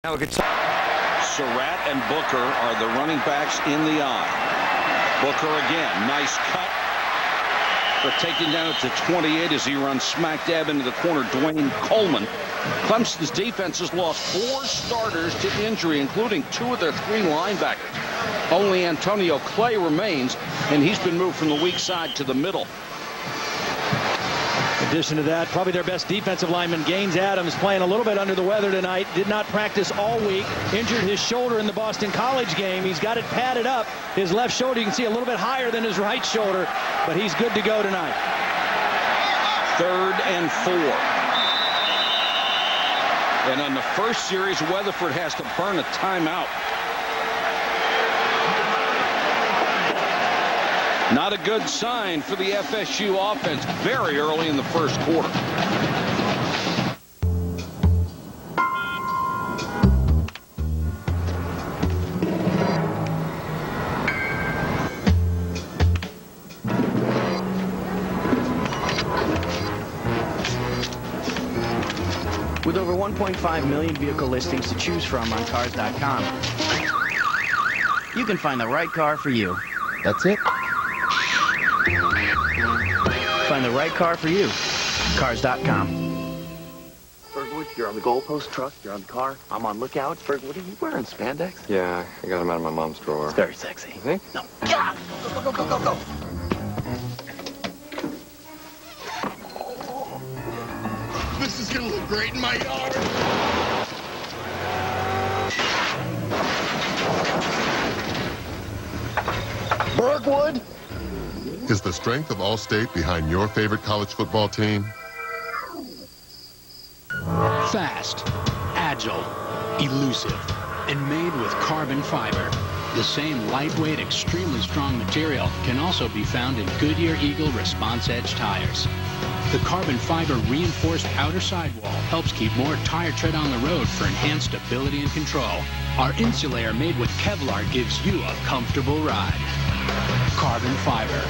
Now look at Surratt and Booker are the running backs in the eye. Booker again, nice cut for taking down at the 28 as he runs smack dab into the corner. Dwayne Coleman. Clemson's defense has lost 4 starters to injury, including 2 of their 3 linebackers. Only Antonio Clay remains, and he's been moved from the weak side to the middle. In addition to that, probably their best defensive lineman, Gaines Adams, playing a little bit under the weather tonight. Did not practice all week. Injured his shoulder in the Boston College game. He's got it padded up. His left shoulder, you can see a little bit higher than his right shoulder, but he's good to go tonight. 3rd and 4. And on the first series, Weatherford has to burn a timeout. Not a good sign for the FSU offense very early in the first quarter. With over 1.5 million vehicle listings to choose from on Cars.com, you can find the right car for you. That's it? Find the right car for you. Cars.com. Bergwood, you're on the goalpost truck, you're on the car, I'm on lookout. Bergwood, are you wearing spandex? Yeah, I got them out of my mom's drawer. It's very sexy. You think? No. Yeah. Go, go, go, go, go. This is gonna look great in my yard. Bergwood? Is the strength of Allstate behind your favorite college football team? Fast, agile, elusive, and made with carbon fiber. The same lightweight, extremely strong material can also be found in Goodyear Eagle Response Edge tires. The carbon fiber reinforced outer sidewall helps keep more tire tread on the road for enhanced stability and control. Our insulator made with Kevlar gives you a comfortable ride. Carbon fiber.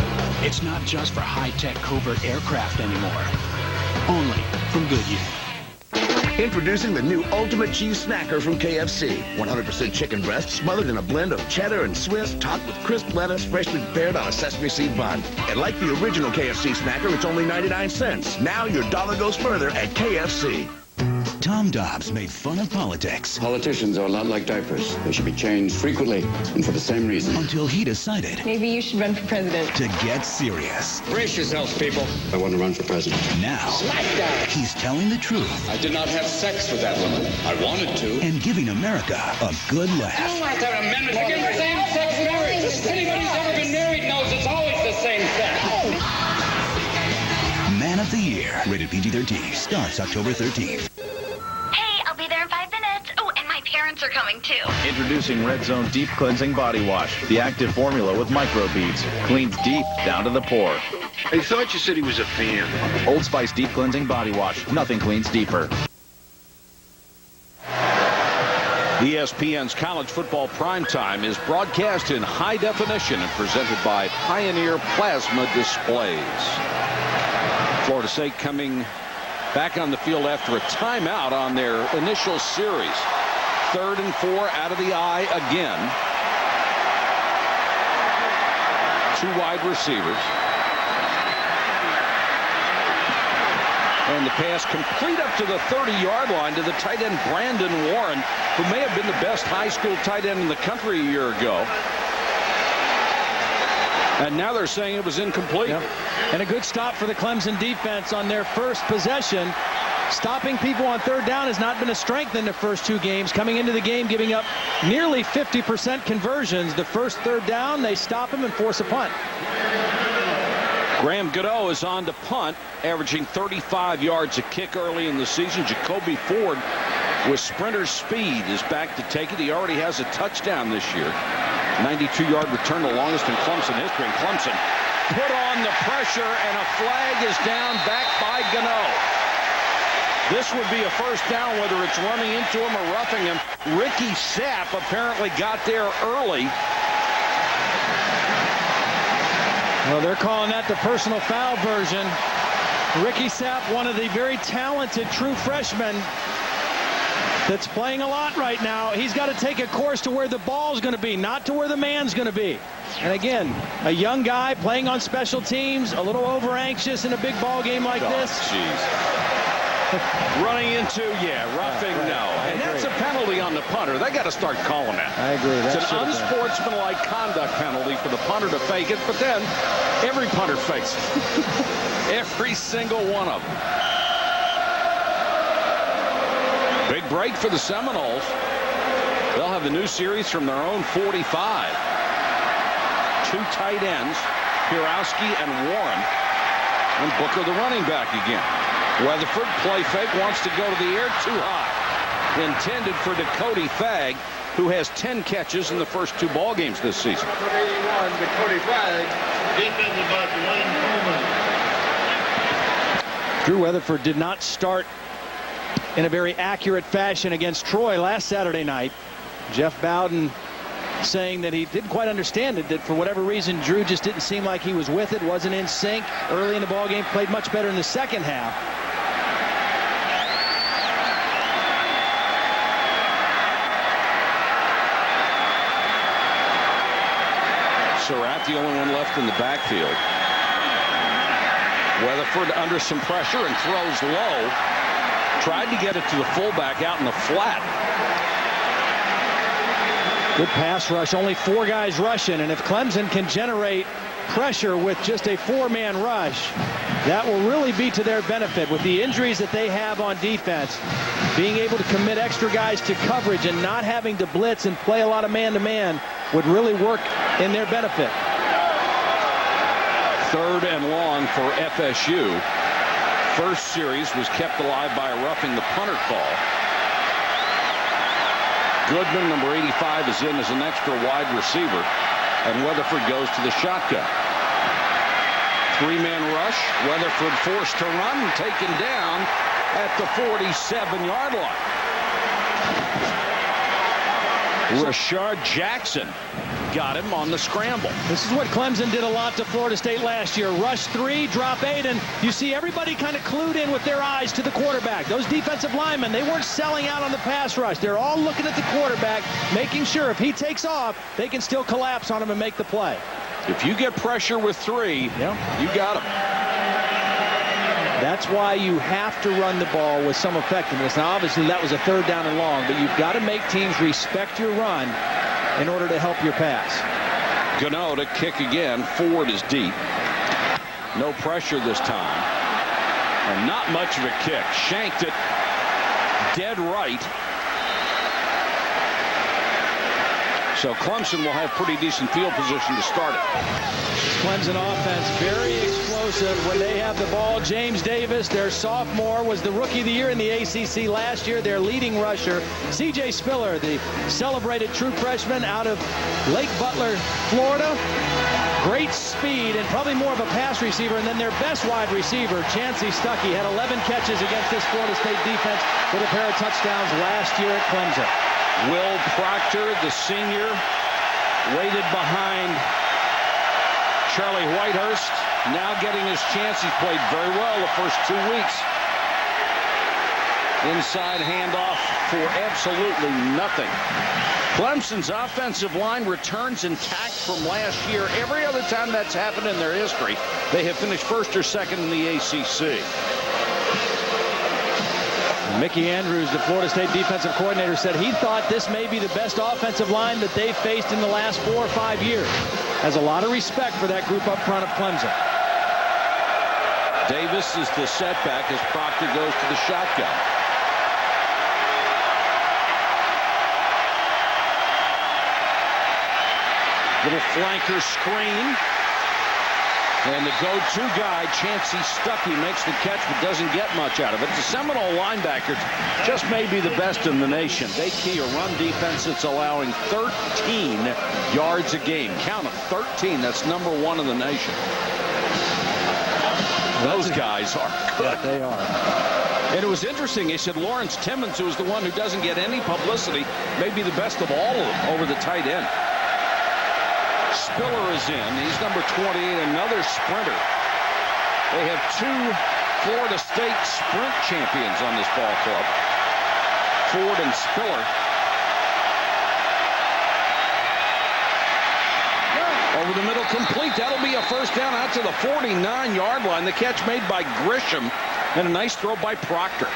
It's not just for high-tech covert aircraft anymore. Only from Goodyear. Introducing the new Ultimate Cheese Snacker from KFC. 100% chicken breast smothered in a blend of cheddar and Swiss, topped with crisp lettuce freshly prepared on a sesame seed bun. And like the original KFC Snacker, it's only 99 cents. Now your dollar goes further at KFC. Tom Dobbs made fun of politics. Politicians are a lot like diapers. They should be changed frequently and for the same reason. Until he decided maybe you should run for president. To get serious. Brace yourselves, people. I want to run for president. Now, Smackdown. He's telling the truth. I did not have sex with that woman. I wanted to. And giving America a good laugh. You want that amendment against same-sex marriage. Anybody who's ever been married knows it's always the same sex. Man of the Year. Rated PG-13. Starts October 13th. Parents are coming too. Introducing Red Zone Deep Cleansing Body Wash. The active formula with microbeads. Cleans deep down to the pore. I thought you said he was a fan. Old Spice Deep Cleansing Body Wash. Nothing cleans deeper. ESPN's College Football Primetime is broadcast in high definition and presented by Pioneer Plasma Displays. Florida State coming back on the field after a timeout on their initial series. 3rd and 4 out of the eye again. 2 wide receivers. And the pass complete up to the 30-yard line to the tight end Brandon Warren, who may have been the best high school tight end in the country a year ago. And now they're saying it was incomplete. Yep. And a good stop for the Clemson defense on their first possession. Stopping people on 3rd down has not been a strength in the first 2 games. Coming into the game, giving up nearly 50% conversions. The first 3rd down, they stop him and force a punt. Graham Gado is on to punt, averaging 35 yards a kick early in the season. Jacoby Ford, with sprinter speed, is back to take it. He already has a touchdown this year. 92-yard return, the longest in Clemson history. And Clemson put on the pressure, and a flag is down back by Gano. This would be a first down, whether it's running into him or roughing him. Ricky Sapp apparently got there early. Well, they're calling that the personal foul version. Ricky Sapp, one of the very talented true freshmen, that's playing a lot right now. He's got to take a course to where the ball's going to be, not to where the man's going to be. And again, a young guy playing on special teams, a little over anxious in a big ball game like this. Running into, roughing, no. And that's a penalty on the punter. They got to start calling that. I agree. It's an unsportsmanlike conduct penalty for the punter to fake it, but then every punter fakes it. Every single one of them. Big break for the Seminoles. They'll have the new series from their own 45. Two tight ends, Pirowski and Warren, and Booker the running back again. Weatherford, play fake, wants to go to the air, too high. Intended for Dakota Fagg, who has 10 catches in the first 2 ball games this season. Dakota Fagg, defensive back Wayne Coleman. Drew Weatherford did not start in a very accurate fashion against Troy last Saturday night. Jeff Bowden saying that he didn't quite understand it, that for whatever reason Drew just didn't seem like he was with it, wasn't in sync early in the ball game, played much better in the second half. Surratt, the only one left in the backfield. Weatherford under some pressure and throws low. Tried to get it to the fullback out in the flat. Good pass rush, only 4 guys rushing, and if Clemson can generate pressure with just a 4-man rush, that will really be to their benefit. With the injuries that they have on defense, being able to commit extra guys to coverage and not having to blitz and play a lot of man-to-man would really work in their benefit. 3rd and long for FSU. First series was kept alive by a roughing the punter call. Goodman, number 85, is in as an extra wide receiver, and Weatherford goes to the shotgun. 3-man rush. Weatherford forced to run and taken down at the 47-yard line. Rashard Jackson got him on the scramble. This is what Clemson did a lot to Florida State last year. Rush 3, drop 8, and you see everybody kind of clued in with their eyes to the quarterback. Those defensive linemen, they weren't selling out on the pass rush. They're all looking at the quarterback, making sure if he takes off, they can still collapse on him and make the play. If you get pressure with 3, you got him. That's why you have to run the ball with some effectiveness. Now, obviously, that was a 3rd down and long, but you've got to make teams respect your run in order to help your pass. Gano to kick again. Ford is deep. No pressure this time. And not much of a kick. Shanked it dead right. So Clemson will have pretty decent field position to start it. Clemson offense very explosive when they have the ball. James Davis, their sophomore, was the rookie of the year in the ACC last year. Their leading rusher. C.J. Spiller, the celebrated true freshman out of Lake Butler, Florida. Great speed and probably more of a pass receiver. And then their best wide receiver, Chancey Stuckey, had 11 catches against this Florida State defense with a pair of touchdowns last year at Clemson. Will Proctor, the senior, waited behind Charlie Whitehurst. Now getting his chance. He's played very well the first 2 weeks. Inside handoff for absolutely nothing. Clemson's offensive line returns intact from last year. Every other time that's happened in their history, they have finished 1st or 2nd in the ACC. Mickey Andrews, the Florida State defensive coordinator, said he thought this may be the best offensive line that they've faced in the last 4 or 5 years. Has a lot of respect for that group up front of Clemson. Davis is the setback as Proctor goes to the shotgun. Little flanker screen. And the go-to guy, Chancey Stuckey, makes the catch but doesn't get much out of it. The Seminole linebackers just may be the best in the nation. They key a run defense that's allowing 13 yards a game. Count them, 13. That's number 1 in the nation. Those guys are good. They are. And it was interesting. They said Lawrence Timmons, who is the one who doesn't get any publicity, may be the best of all of them over the tight end. Spiller is in. He's number 28, another sprinter. They have 2 Florida State sprint champions on this ball club. Ford and Spiller. Over the middle, complete. That'll be a first down out to the 49-yard line. The catch made by Grisham, and a nice throw by Proctor.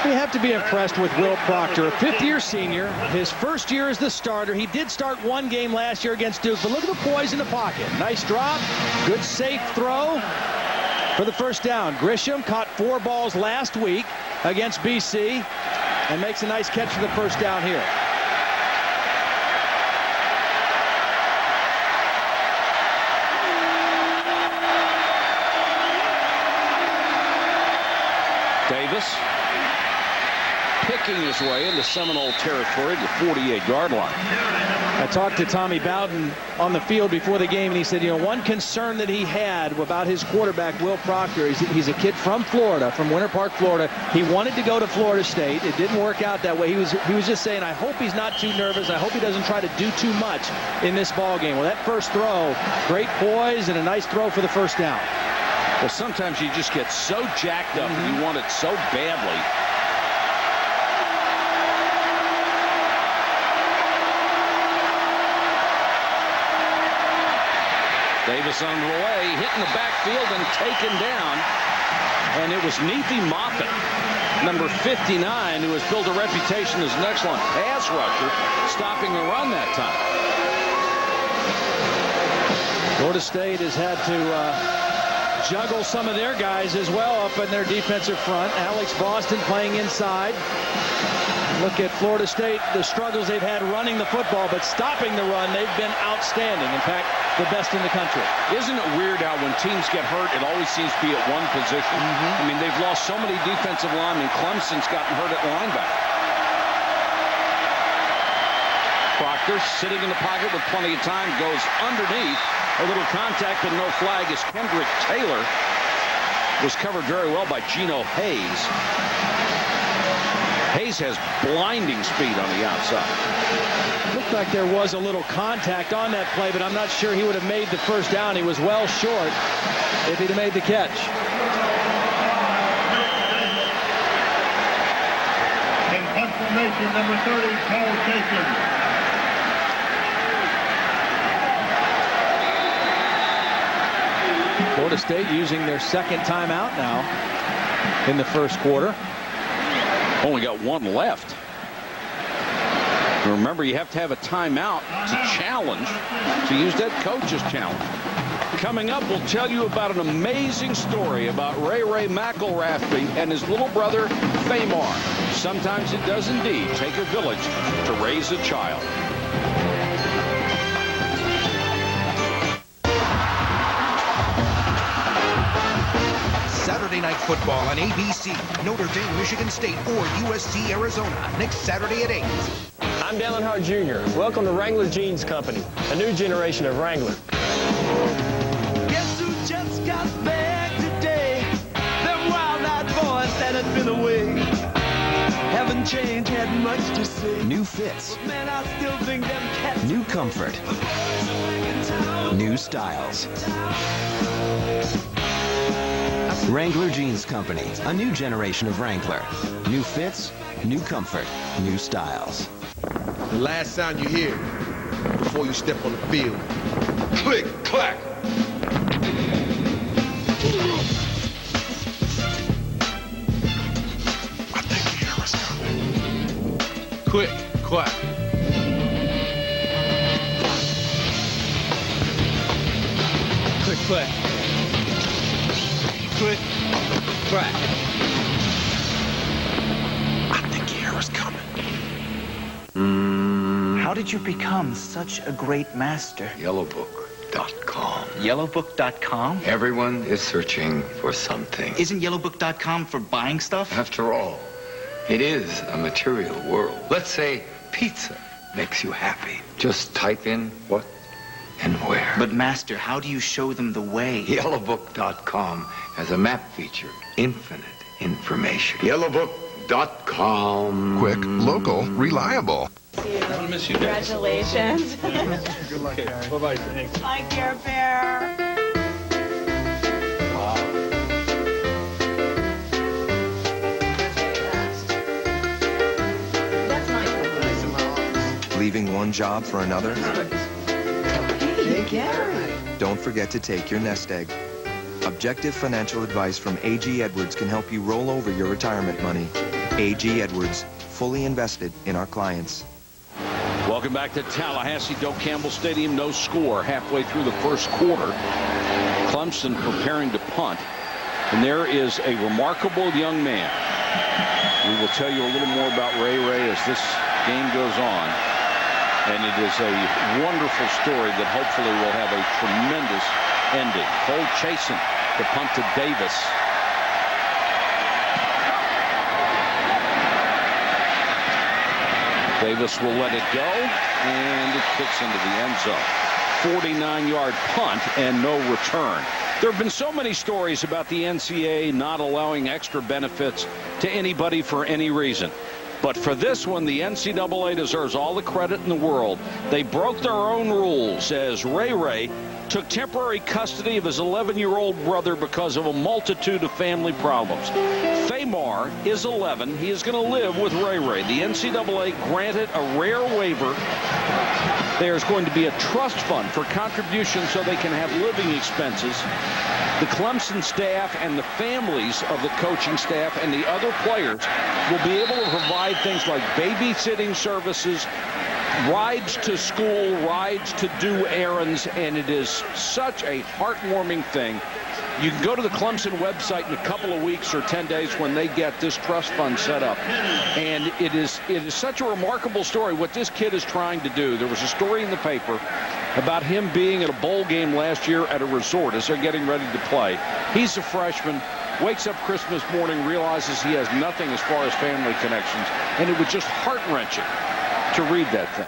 You have to be impressed with Will Proctor, a fifth-year senior, his first year as the starter. He did start one game last year against Duke, but look at the poise in the pocket. Nice drop, good safe throw for the first down. Grisham caught 4 balls last week against BC and makes a nice catch for the first down here. Davis picking his way into Seminole territory to the 48-yard line. I talked to Tommy Bowden on the field before the game, and he said, you know, one concern that he had about his quarterback, Will Proctor, he's a kid from Florida, from Winter Park, Florida. He wanted to go to Florida State. It didn't work out that way. He was just saying, I hope he's not too nervous. I hope he doesn't try to do too much in this ball game. Well, that first throw, great poise and a nice throw for the first down. Well, sometimes you just get so jacked up and you want it so badly. Davis on the way, hitting the backfield and taken down. And it was Nefi Moffitt, number 59, who has built a reputation as an excellent pass rusher, stopping the run that time. Florida State has had to juggle some of their guys as well up in their defensive front. Alex Boston playing inside. Look at Florida State, the struggles they've had running the football, but stopping the run, they've been outstanding. In fact, the best in the country. Isn't it weird how when teams get hurt, it always seems to be at one position? I mean, they've lost so many defensive linemen. Clemson's gotten hurt at linebacker. Proctor sitting in the pocket with plenty of time, goes underneath. A little contact, but no flag as Kendrick Taylor was covered very well by Geno Hayes. Hayes has blinding speed on the outside. Looked like there was a little contact on that play, but I'm not sure he would have made the first down. He was well short if he'd have made the catch. In punt formation, number 30, Paul Jason. Florida State using their second timeout now in the first quarter. Only got one left. Remember, you have to have a timeout to challenge, to use that coach's challenge. Coming up, we'll tell you about an amazing story about Ray McElrathbey and his little brother, Famar. Sometimes it does indeed take a village to raise a child. Saturday Night Football on ABC. Notre Dame, Michigan State, or USC, Arizona. Next Saturday at 8. I'm Dallin Hart Jr. Welcome to Wrangler Jeans Company, a new generation of Wrangler. Guess who just got back today? Them wild-eyed boys that had been away. Haven't changed, had much to say. New fits. Man, I still think them cats. New comfort. New styles. Wrangler Jeans Company, a new generation of Wrangler. New fits, new comfort, new styles. The last sound you hear before you step on the field. Click, clack. I think the air is coming. Click, clack. Click, clack. Click, clack. I think the air is coming. How did you become such a great master? Yellowbook.com. Yellowbook.com? Everyone is searching for something. Isn't Yellowbook.com for buying stuff? After all, it is a material world. Let's say pizza makes you happy. Just type in what and where. But master, how do you show them the way? Yellowbook.com has a map feature. Infinite information. Yellowbook.com. Quick, local, reliable. Congratulations. Good luck, Karen. Bye-bye. Thanks. Bye, Care Bear. Leaving one job for another? Hey, Gary. Don't forget to take your nest egg. Objective financial advice from A.G. Edwards can help you roll over your retirement money. A.G. Edwards, fully invested in our clients. Welcome back to Tallahassee Doak Campbell Stadium. No score halfway through the first quarter. Clemson preparing to punt. And there is a remarkable young man. We will tell you a little more about Ray Ray as this game goes on. And it is a wonderful story that hopefully will have a tremendous ending. Cole Chasen, the punt to Davis. Davis will let it go, and it kicks into the end zone. 49-yard punt and no return. There have been so many stories about the NCAA not allowing extra benefits to anybody for any reason. But for this one, the NCAA deserves all the credit in the world. They broke their own rules as Ray Ray took temporary custody of his 11-year-old brother because of a multitude of family problems. Famar is 11. He is going to live with Ray Ray. The NCAA granted a rare waiver. There's going to be a trust fund for contributions so they can have living expenses. The Clemson staff and the families of the coaching staff and the other players will be able to provide things like babysitting services, rides to school, rides to do errands, and it is such a heartwarming thing. You can go to the Clemson website in a couple of weeks or 10 days when they get this trust fund set up. And it is such a remarkable story what this kid is trying to do. There was a story in the paper about him being at a bowl game last year at a resort as they're getting ready to play. He's a freshman, wakes up Christmas morning, realizes he has nothing as far as family connections, and it was just heart-wrenching to read that thing.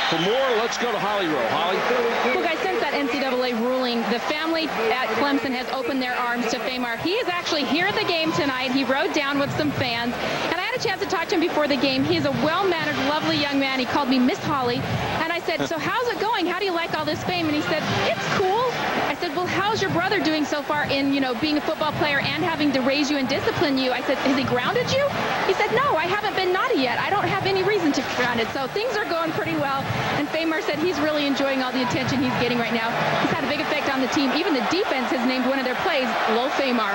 For more, let's go to Holly Rowe. Holly? Well, guys, since that NCAA ruling, the family at Clemson has opened their arms to Famar. He is actually here at the game tonight. He rode down with some fans, and I had a chance to talk to him before the game. He's a well-mannered, lovely young man. He called me Miss Holly, and I said, so how's it going? How do you like all this fame? And he said, it's cool. I said, well, how's your brother doing so far in, being a football player and having to raise you and discipline you? I said, has he grounded you? He said, no, I haven't been naughty yet. I don't have any reason to be grounded. So things are going pretty well. And Famar said he's really enjoying all the attention he's getting right now. He's had a big effect on the team. Even the defense has named one of their plays Low Famar.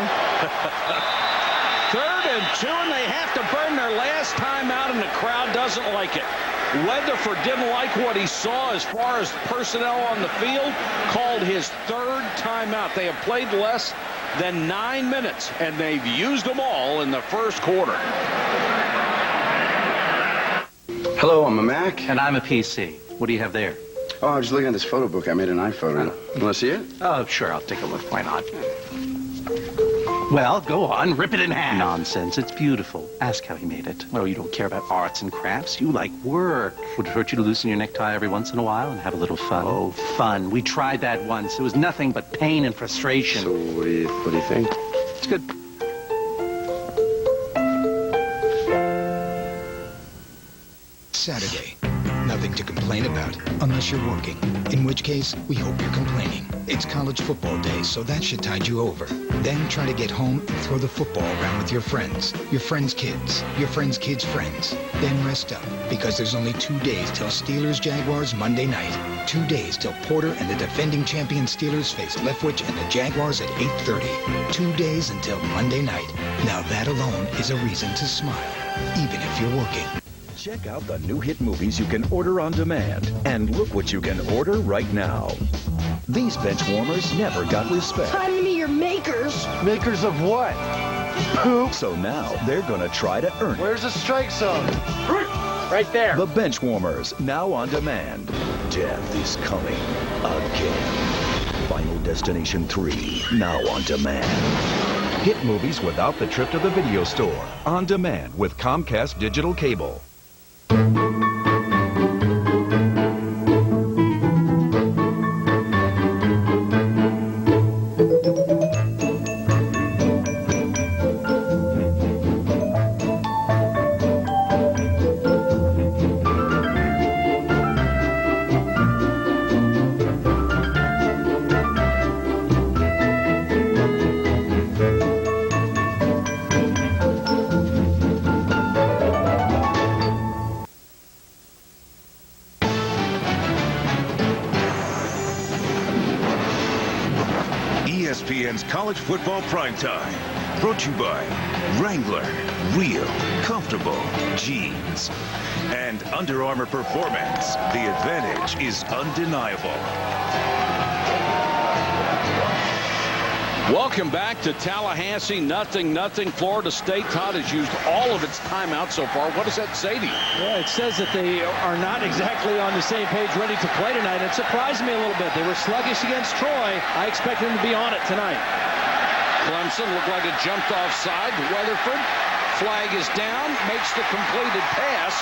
3rd and 2, and they have to burn their last time out, and the crowd doesn't like it. Weatherford didn't like what he saw as far as personnel on the field, called his 3rd timeout. They have played less than 9 minutes, and they've used them all in the first quarter. Hello, I'm a Mac. And I'm a PC. What do you have there? Oh, I was just looking at this photo book. I made an iPhoto. You want to see it? Oh, sure. I'll take a look. Why not? Well, go on. Rip it in half. Nonsense. It's beautiful. Ask how he made it. Oh, you don't care about arts and crafts. You like work. Would it hurt you to loosen your necktie every once in a while and have a little fun? Oh, fun. We tried that once. It was nothing but pain and frustration. So what do you think? It's good. Saturday. Nothing to complain about, unless you're working. In which case, we hope you're complaining. It's college football day, so that should tide you over. Then try to get home and throw the football around with your friends' kids, your friends' kids' friends. Then rest up, because there's only 2 days till Steelers-Jaguars Monday night. 2 days till Porter and the defending champion Steelers face Leftwich and the Jaguars at 8:30. 2 days until Monday night. Now that alone is a reason to smile, even if you're working. Check out the new hit movies you can order on demand. And look what you can order right now. These bench warmers never got respect. Time to meet your makers. Makers of what? Poop. So now they're gonna try to earn it. Where's the strike zone? Right there. The bench warmers, now on demand. Death is coming again. Final Destination 3, now on demand. Hit movies without the trip to the video store. On demand with Comcast Digital Cable. ESPN's College Football Primetime. Brought to you by Wrangler, real, comfortable jeans. And Under Armour Performance, the advantage is undeniable. Welcome back to Tallahassee. 0-0. Florida State, Todd, has used all of its timeouts so far. What does that say to you? Yeah, it says that they are not exactly on the same page ready to play tonight. It surprised me a little bit. They were sluggish against Troy. I expect them to be on it tonight. Clemson looked like it jumped offside. Weatherford, flag is down, makes the completed pass.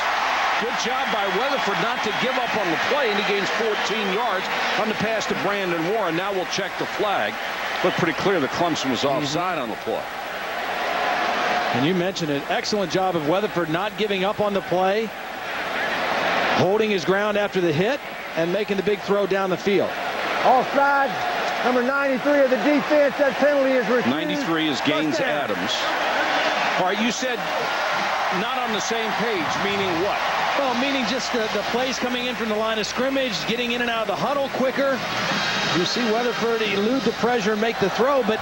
Good job by Weatherford not to give up on the play, and he gains 14 yards on the pass to Brandon Warren. Now we'll check the flag. Looked pretty clear that Clemson was offside on the play. And you mentioned it. Excellent job of Weatherford not giving up on the play, holding his ground after the hit, and making the big throw down the field. Offside, number 93 of the defense. That penalty is refused. 93 is Gaines Adams. All right, you said not on the same page, meaning what? Well, meaning just the plays coming in from the line of scrimmage, getting in and out of the huddle quicker. You see Weatherford elude the pressure and make the throw, but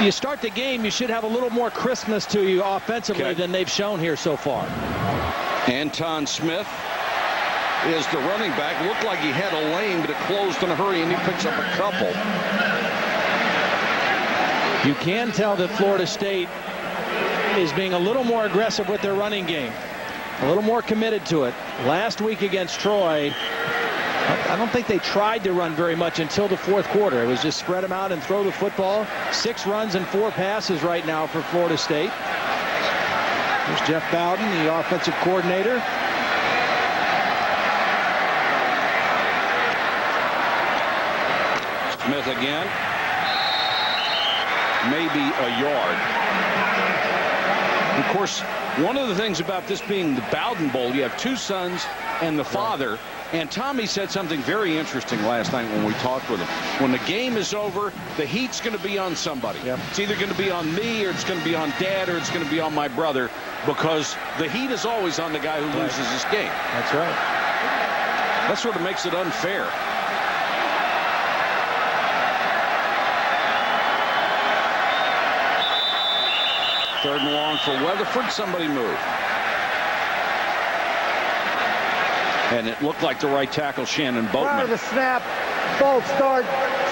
you start the game, you should have a little more crispness to you offensively than they've shown here so far. Anton Smith is the running back. Looked like he had a lane, but it closed in a hurry, and he picks up a couple. You can tell that Florida State is being a little more aggressive with their running game, a little more committed to it. Last week against Troy, I don't think they tried to run very much until the fourth quarter. It was just spread them out and throw the football. 6 runs and 4 passes right now for Florida State. There's Jeff Bowden, the offensive coordinator. Smith again. Maybe a yard. Of course, one of the things about this being the Bowden Bowl, you have 2 sons and the father. And Tommy said something very interesting last night when we talked with him. When the game is over, the heat's going to be on somebody. It's either going to be on me, or it's going to be on Dad, or it's going to be on my brother, because the heat is always on the guy who loses his game. That's right. That sort of makes it unfair. Third and long for Weatherford. Somebody move. And it looked like the right tackle, Shannon Boatman. Prior to the snap, false start,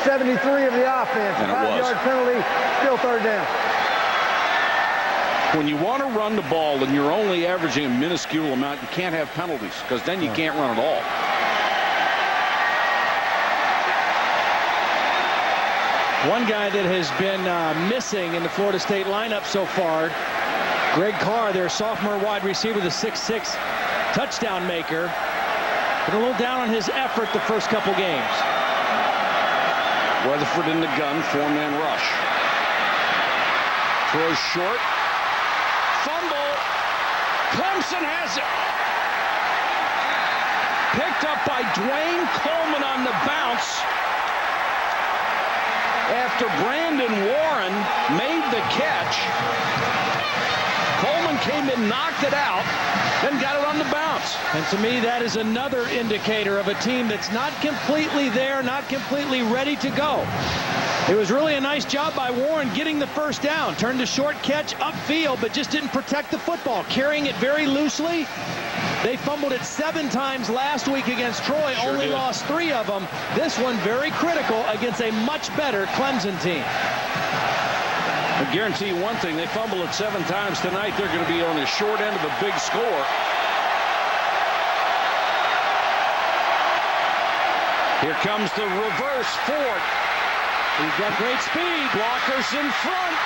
73 of the offense. And it 5-yard penalty, still third down. When you want to run the ball and you're only averaging a minuscule amount, you can't have penalties, because then you can't run at all. One guy that has been missing in the Florida State lineup so far, Greg Carr, their sophomore wide receiver, the 6'6" touchdown maker. Been a little down on his effort the first couple games. Weatherford in the gun, 4-man rush. Throws short. Fumble. Clemson has it. Picked up by Dwayne Coleman on the bounce. After Brandon Warren made the catch, Coleman came in, knocked it out, then got it on the bounce. And to me, that is another indicator of a team that's not completely there, not completely ready to go. It was really a nice job by Warren getting the first down. Turned a short catch upfield, but just didn't protect the football, carrying it very loosely. They fumbled it 7 times last week against Troy, only lost 3 of them. This one very critical against a much better Clemson team. I guarantee you one thing, they fumble it 7 times tonight, they're going to be on the short end of a big score. Here comes the reverse Ford. He's got great speed. Blockers in front.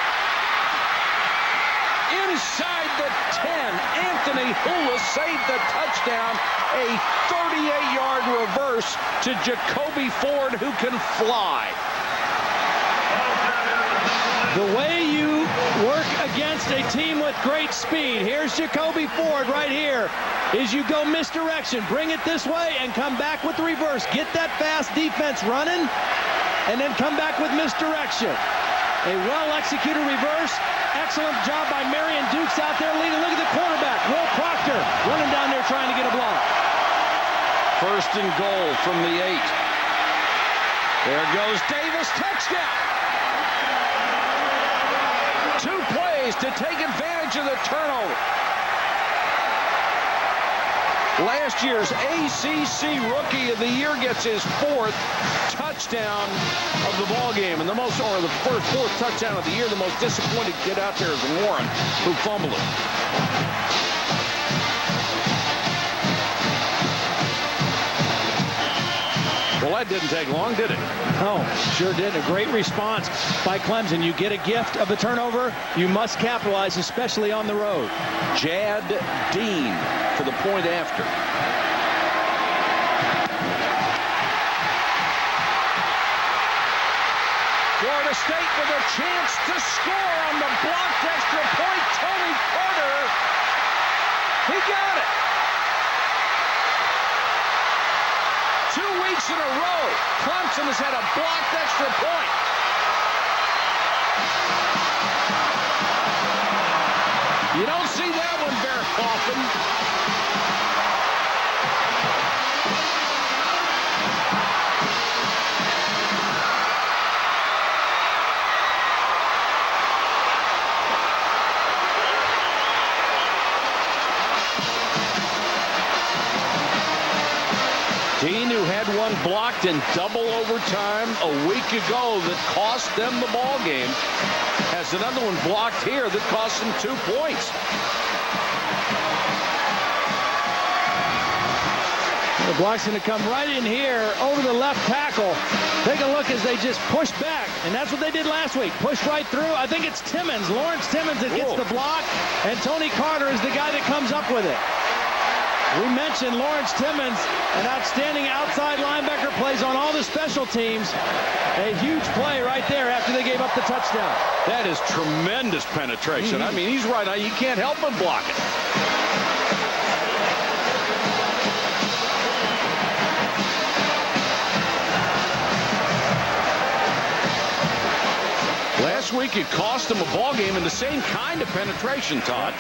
Inside the 10, Anthony Hula saved the touchdown. A 38-yard reverse to Jacoby Ford, who can fly. The way you work against a team with great speed, here's Jacoby Ford right here, is you go misdirection, bring it this way, and come back with the reverse. Get that fast defense running, and then come back with misdirection. A well-executed reverse. Excellent job by Marion Dukes out there leading. Look at the quarterback, Will Proctor, running down there trying to get a block. First and goal from the 8. There goes Davis, touchdown. 2 plays to take advantage of the turnover. Last year's ACC Rookie of the Year gets his 4th touchdown of the ball game, and the fourth touchdown of the year. The most disappointed kid out there is Warren, who fumbled it. Well, that didn't take long, did it? No, sure did. A great response by Clemson. You get a gift of a turnover, you must capitalize, especially on the road. Jad Dean for the point after. Florida State with a chance to score on the blocked extra point. Tony Carter, he got it. 2 weeks in a row, Clemson has had a blocked extra point. You don't see that one very often. Dean, who had one blocked in double overtime a week ago that cost them the ball game, has another one blocked here that cost them 2 points. The block's going to come right in here over the left tackle. Take a look as they just push back, and that's what they did last week. Push right through. I think it's Timmons, Lawrence Timmons, that gets the block, and Tony Carter is the guy that comes up with it. We mentioned Lawrence Timmons, an outstanding outside linebacker, plays on all the special teams. A huge play right there after they gave up the touchdown. That is tremendous penetration. I mean, he's right now. You can't help but block it. Last week it cost them a ball game in the same kind of penetration, Todd.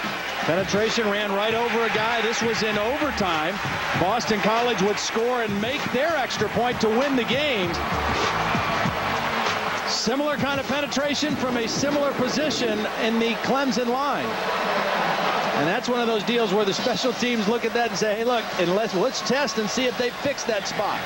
Penetration ran right over a guy. This was in overtime. Boston College would score and make their extra point to win the game. Similar kind of penetration from a similar position in the Clemson line. And that's one of those deals where the special teams look at that and say, hey, look, let's test and see if they fix that spot.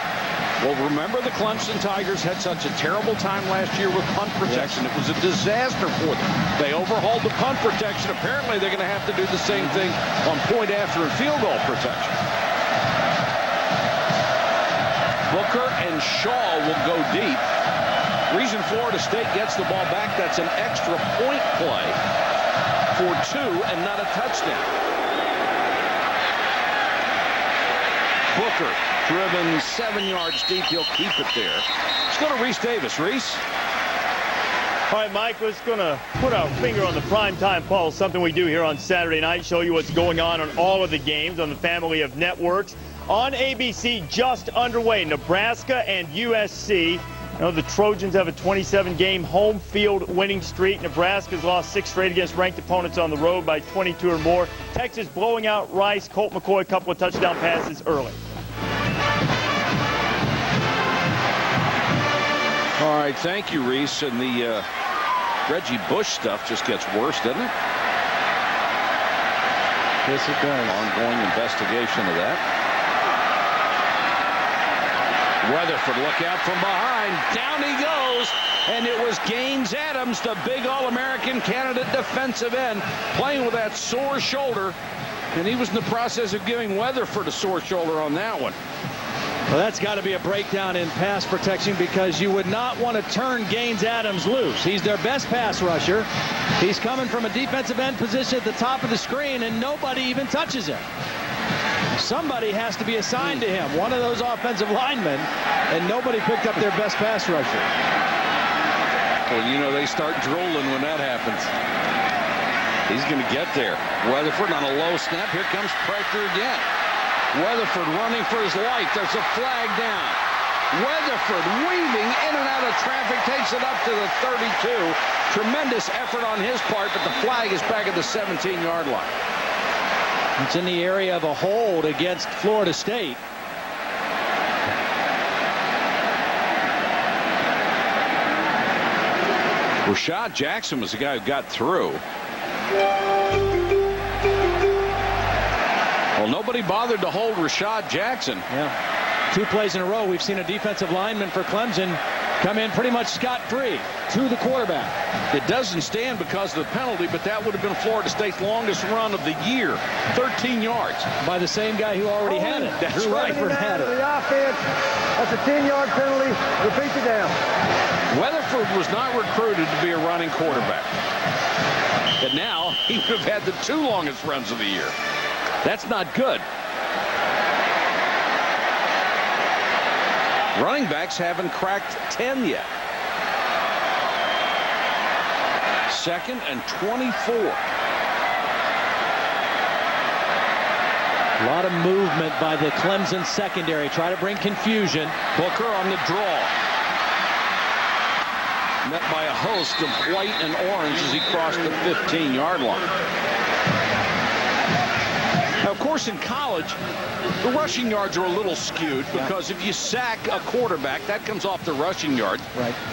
Well, remember the Clemson Tigers had such a terrible time last year with punt protection. Yes. It was a disaster for them. They overhauled the punt protection. Apparently, they're going to have to do the same thing on point after and field goal protection. Booker and Shaw will go deep. Reason Florida State gets the ball back, that's an extra point play for 2 and not a touchdown. Booker driven 7 yards deep. He'll keep it there. Let's go to Reese Davis. Reese. All right, Mike, we're going to put our finger on the primetime pulse, something we do here on Saturday night, show you what's going on all of the games on the family of networks. On ABC, just underway, Nebraska and USC. You know, the Trojans have a 27-game home field winning streak. Nebraska's lost 6 straight against ranked opponents on the road by 22 or more. Texas blowing out Rice. Colt McCoy, a couple of touchdown passes early. All right, thank you, Reese. And the Reggie Bush stuff just gets worse, doesn't it? Yes, it does. Ongoing investigation of that. Weatherford, look out from behind. Down he goes. And it was Gaines Adams, the big All-American candidate defensive end, playing with that sore shoulder. And he was in the process of giving Weatherford a sore shoulder on that one. Well, that's got to be a breakdown in pass protection because you would not want to turn Gaines Adams loose. He's their best pass rusher. He's coming from a defensive end position at the top of the screen, and nobody even touches him. Somebody has to be assigned to him, one of those offensive linemen, and nobody picked up their best pass rusher. Well, you know, they start drooling when that happens. He's going to get there. Weatherford on a low snap. Here comes pressure again. Weatherford running for his life. There's a flag down. Weatherford weaving in and out of traffic, takes it up to the 32. Tremendous effort on his part, but the flag is back at the 17-yard line. It's in the area of a hold against Florida State. Rashad Jackson was the guy who got through. Well, nobody bothered to hold Rashad Jackson. Yeah. 2 plays in a row, we've seen a defensive lineman for Clemson come in pretty much scot-free to the quarterback. It doesn't stand because of the penalty, but that would have been Florida State's longest run of the year. 13 yards. By the same guy who already had it. That's Drew right. Weatherford had it. The offense, that's a 10-yard penalty. Repeat it down. Weatherford was not recruited to be a running quarterback. And now he would have had the 2 longest runs of the year. That's not good. Running backs haven't cracked 10 yet. 2nd and 24. A lot of movement by the Clemson secondary. Try to bring confusion. Booker on the draw. Met by a host of white and orange as he crossed the 15-yard line. Now, of course, in college, the rushing yards are a little skewed because if you sack a quarterback, that comes off the rushing yards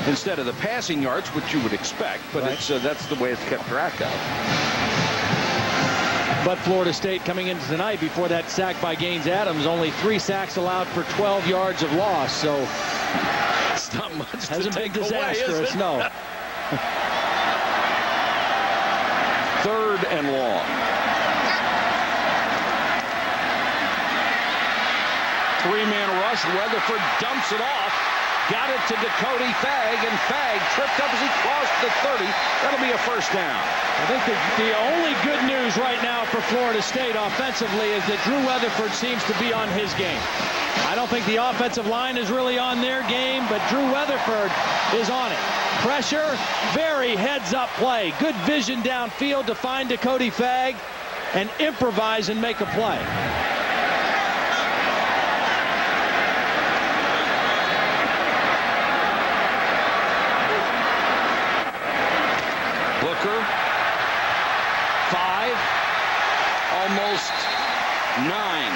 instead of the passing yards, which you would expect. But it's that's the way it's kept track of. But Florida State coming into tonight before that sack by Gaines Adams, only 3 sacks allowed for 12 yards of loss. So it's not much hasn't to been take disastrous, away, is it? no. 3rd and long. 3-man rush. Weatherford dumps it off. Got it to Dakota Fagg, and Fagg tripped up as he crossed the 30. That'll be a first down. I think the only good news right now for Florida State offensively is that Drew Weatherford seems to be on his game. I don't think the offensive line is really on their game, but Drew Weatherford is on it. Pressure, very heads-up play. Good vision downfield to find Dakota Fagg and improvise and make a play. Booker, 5, almost 9.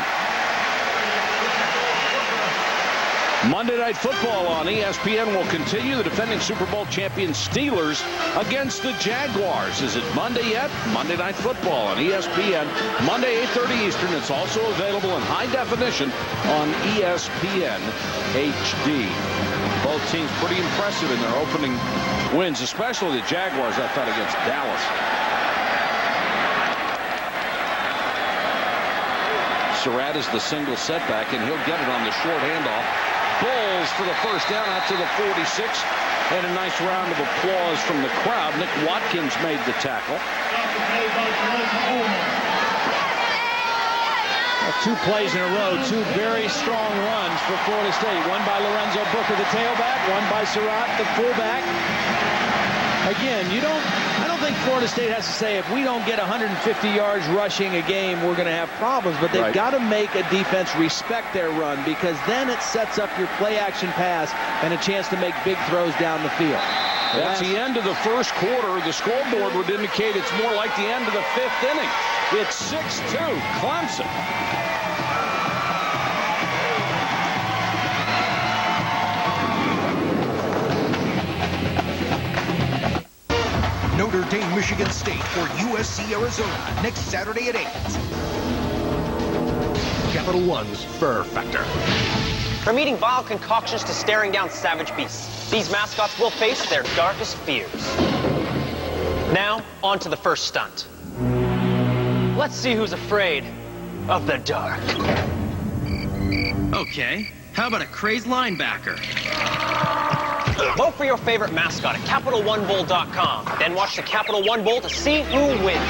Monday Night Football on ESPN will continue. The defending Super Bowl champion Steelers against the Jaguars. Is it Monday yet? Monday Night Football on ESPN. Monday, 8:30 Eastern. It's also available in high definition on ESPN HD. Both teams pretty impressive in their opening wins, especially the Jaguars, I thought, against Dallas. Surratt is the single setback, and he'll get it on the short handoff. Bulls for the first down out to the 46, and a nice round of applause from the crowd. Nick Watkins made the tackle. 2 plays in a row, 2 very strong runs for Florida State. One by Lorenzo Booker, the tailback, one by Surratt, the fullback. Again, I don't think Florida State has to say if we don't get 150 yards rushing a game, we're going to have problems. But they've got to make a defense respect their run, because then it sets up your play-action pass and a chance to make big throws down the field. That's the end of the first quarter. The scoreboard would indicate it's more like the end of the 5th inning. It's 6-2, Clemson. Notre Dame, Michigan State, or USC, Arizona, next Saturday at 8. Capital One's Fur Factor. From eating vile concoctions to staring down savage beasts, these mascots will face their darkest fears. Now, on to the first stunt. Let's see who's afraid of the dark. Okay, how about a crazed linebacker? Vote for your favorite mascot at CapitalOneBowl.com. Then watch the Capital One Bowl to see who wins.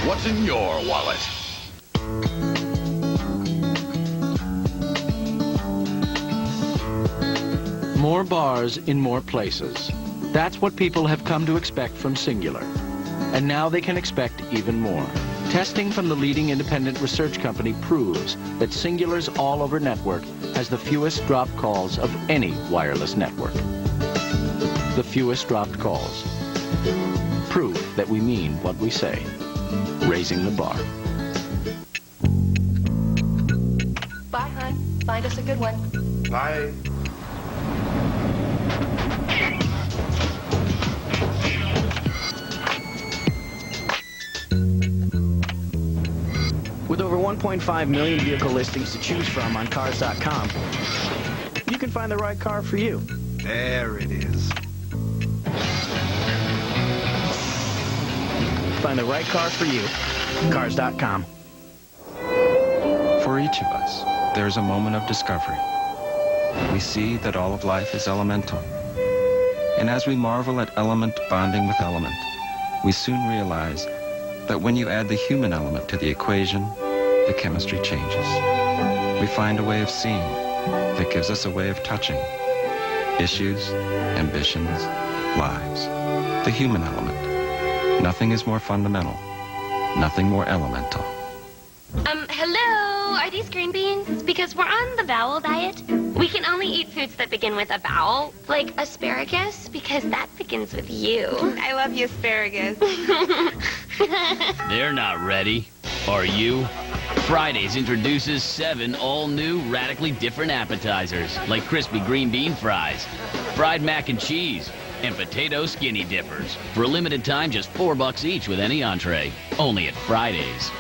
What's in your wallet? More bars in more places. That's what people have come to expect from Singular. And now they can expect even more. Testing from the leading independent research company proves that Singular's all-over network has the fewest dropped calls of any wireless network. The fewest dropped calls. Proof that we mean what we say. Raising the bar. Bye, hon. Find us a good one. Bye. With over 1.5 million vehicle listings to choose from on Cars.com, you can find the right car for you. There it is. Find the right car for you. Cars.com. For each of us, there's a moment of discovery. We see that all of life is elemental. And as we marvel at element bonding with element, we soon realize that when you add the human element to the equation, the chemistry changes. We find a way of seeing that gives us a way of touching. Issues, ambitions, lives. The human element. Nothing is more fundamental. Nothing more elemental. Hello? Are these green beans? Because we're on the vowel diet. We can only eat foods that begin with a vowel, like asparagus, because that begins with U. I love you, asparagus. They're not ready. Are you? Fridays introduces 7 all-new, radically different appetizers, like crispy green bean fries, fried mac and cheese, and potato skinny dippers. For a limited time, just $4 each with any entree. Only at Fridays.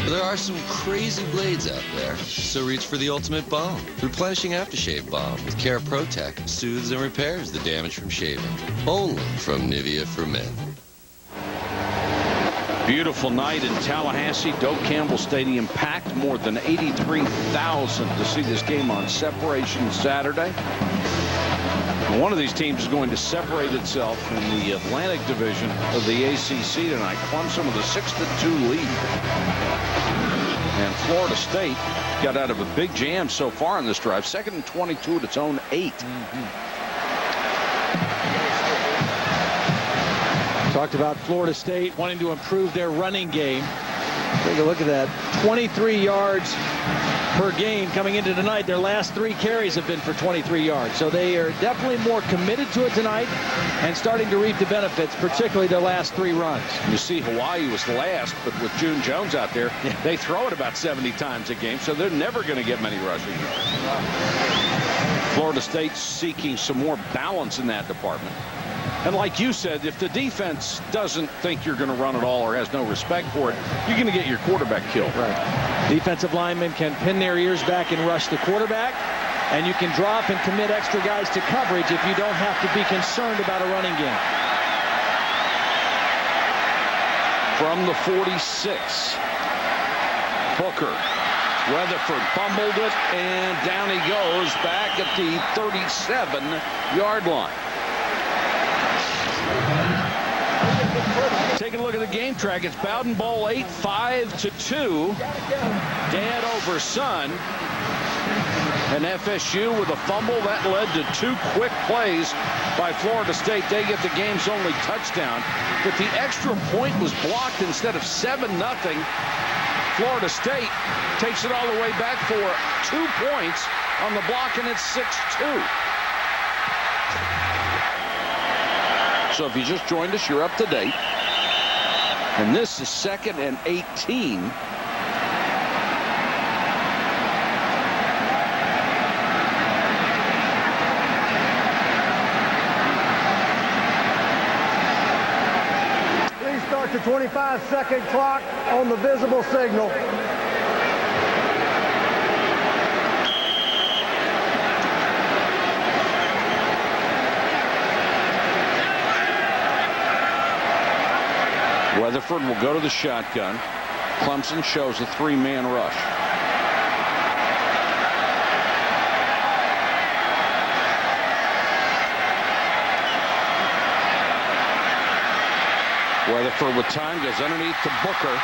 There are some crazy blades out there, so reach for the ultimate balm. Replenishing aftershave balm with Care Protect soothes and repairs the damage from shaving. Only from Nivea for Men. Beautiful night in Tallahassee. Doak Campbell Stadium packed, more than 83,000 to see this game on Separation Saturday. One of these teams is going to separate itself in the Atlantic Division of the ACC tonight. Clemson with a 6-2 lead. And Florida State got out of a big jam so far in this drive. 2nd and 22 at its own 8. Talked about Florida State wanting to improve their running game. Take a look at that. 23 yards per game coming into tonight. Their last 3 carries have been for 23 yards. So they are definitely more committed to it tonight and starting to reap the benefits, particularly their last 3 runs. You see Hawaii was last, but with June Jones out there, they throw it about 70 times a game, so they're never going to get many rushing yards. Florida State seeking some more balance in that department. And like you said, if the defense doesn't think you're going to run it all or has no respect for it, you're going to get your quarterback killed. Right. Defensive linemen can pin their ears back and rush the quarterback, and you can drop and commit extra guys to coverage if you don't have to be concerned about a running game. From the 46, Booker. Weatherford fumbled it, and down he goes back at the 37-yard line. Taking a look at the game track, it's Bowden Bowl 8, 5-2. Dad over son. And FSU with a fumble that led to 2 quick plays by Florida State. They get the game's only touchdown. But the extra point was blocked instead of 7-0. Florida State takes it all the way back for 2 points on the block, and it's 6-2. So if you just joined us, you're up to date. And this is 2nd and 18. Please start the 25-second clock on the visible signal. Weatherford will go to the shotgun. Clemson shows a 3-man rush. Weatherford with time goes underneath to Booker.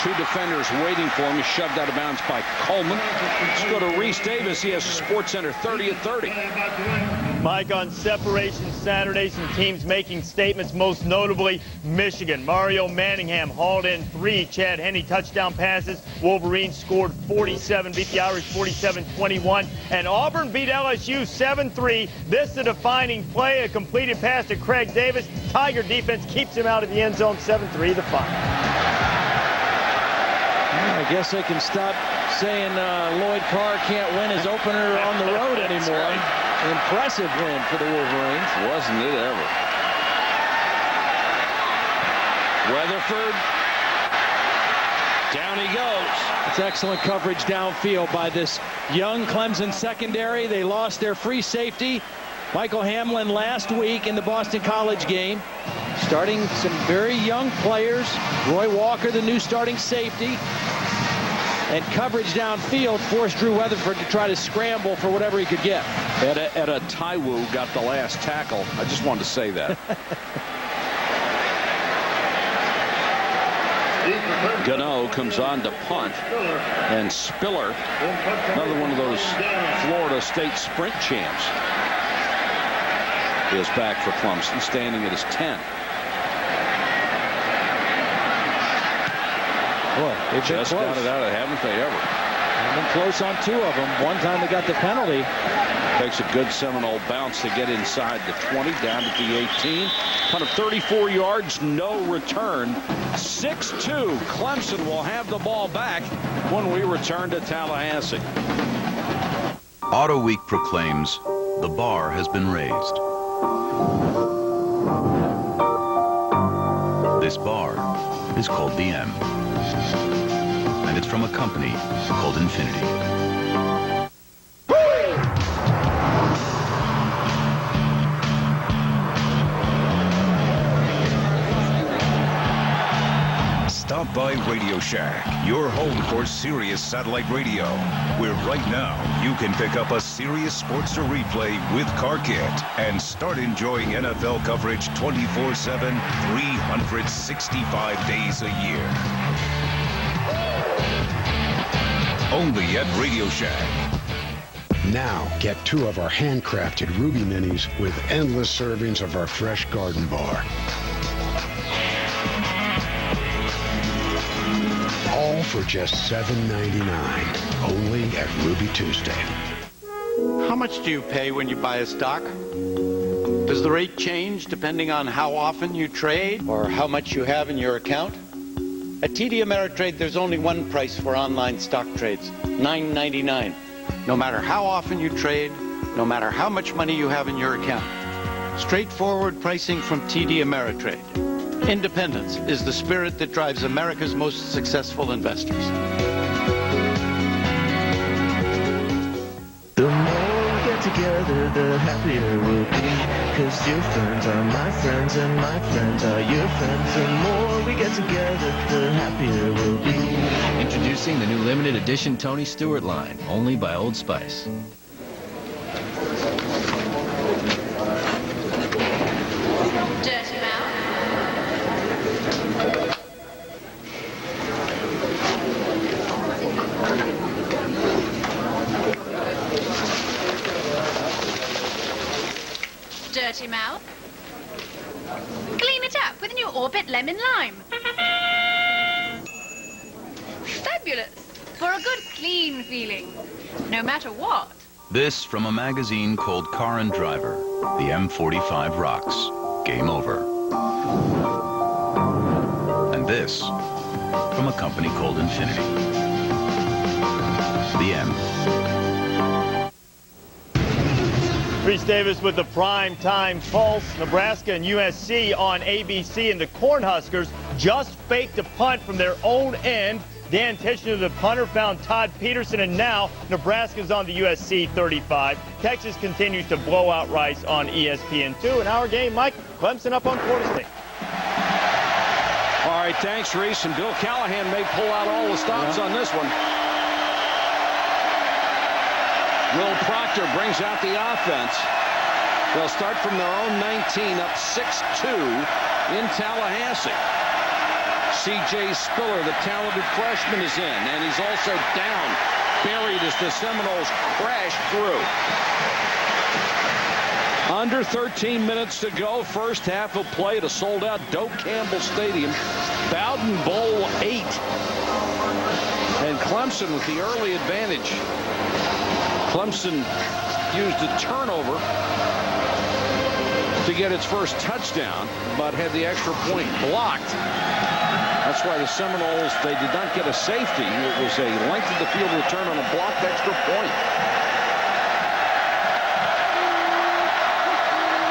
2 defenders waiting for him. He's shoved out of bounds by Coleman. Let's go to Reese Davis. He has Sports Center 30 at 30. Mike, on Separation Saturday, some teams making statements, most notably Michigan. Mario Manningham hauled in 3 Chad Henne touchdown passes. Wolverines scored 47, beat the Irish 47-21. And Auburn beat LSU 7-3. This the defining play, a completed pass to Craig Davis. Tiger defense keeps him out of the end zone, 7-3 the final. I guess they can stop saying Lloyd Carr can't win his opener on the road anymore. Impressive win for the Wolverines. Wasn't it ever? Weatherford. Down he goes. It's excellent coverage downfield by this young Clemson secondary. They lost their free safety, Michael Hamlin, last week in the Boston College game. Starting some very young players. Roy Walker, the new starting safety. And coverage downfield forced Drew Weatherford to try to scramble for whatever he could get. Etta Taiwu got the last tackle. I just wanted to say that. Gano comes on to punt. And Spiller, another one of those Florida State sprint champs, is back for Clemson, standing at his 10. Boy, they've just got it out of, haven't they ever? They've been close on 2 of them. One time they got the penalty. Takes a good Seminole bounce to get inside the 20, down to the 18. Punt of 34 yards, no return. 6-2. Clemson will have the ball back when we return to Tallahassee. Auto Week proclaims the bar has been raised. This bar is called the M. And it's from a company called Infinity. Stop by Radio Shack, your home for Sirius satellite radio, where right now you can pick up a Sirius Sportster replay with Car Kit and start enjoying NFL coverage 24/7, 365 days a year. Only at Radio Shack. Now, get 2 of our handcrafted Ruby Minis with endless servings of our fresh garden bar. All for just $7.99, only at Ruby Tuesday. How much do you pay when you buy a stock? Does the rate change depending on how often you trade or how much you have in your account? At TD Ameritrade, there's only one price for online stock trades, $9.99. No matter how often you trade, no matter how much money you have in your account. Straightforward pricing from TD Ameritrade. Independence is the spirit that drives America's most successful investors. The more we get together, the happier we'll be. 'Cause your friends are my friends and my friends are your friends. The more we get together, the happier we'll be. Introducing the new limited edition Tony Stewart line, only by Old Spice. Dirty mouth. Dirty mouth. Clean it up with new Orbit Lemon Lime. Fabulous. For a good clean feeling. No matter what. This from a magazine called Car and Driver. The M45 rocks. Game over. And this from a company called Infinity. The M. Reese Davis with the prime time pulse. Nebraska and USC on ABC, and the Cornhuskers just faked a punt from their own end. Dan Tishner, the punter, found Todd Peterson, and now Nebraska's on the USC 35. Texas continues to blow out Rice on ESPN2. In our game, Mike, Clemson up on Florida State. All right, thanks, Reese. And Bill Callahan may pull out all the stops on this one. Will Proctor brings out the offense. They'll start from their own 19, up 6-2 in Tallahassee. C.J. Spiller, the talented freshman, is in, and he's also down, buried as the Seminoles crash through. Under 13 minutes to go. First half of play at a sold-out Doak Campbell Stadium. Bowden Bowl 8. And Clemson with the early advantage. Clemson used a turnover to get its first touchdown, but had the extra point blocked. That's why the Seminoles, they did not get a safety. It was a length of the field return on a blocked extra point.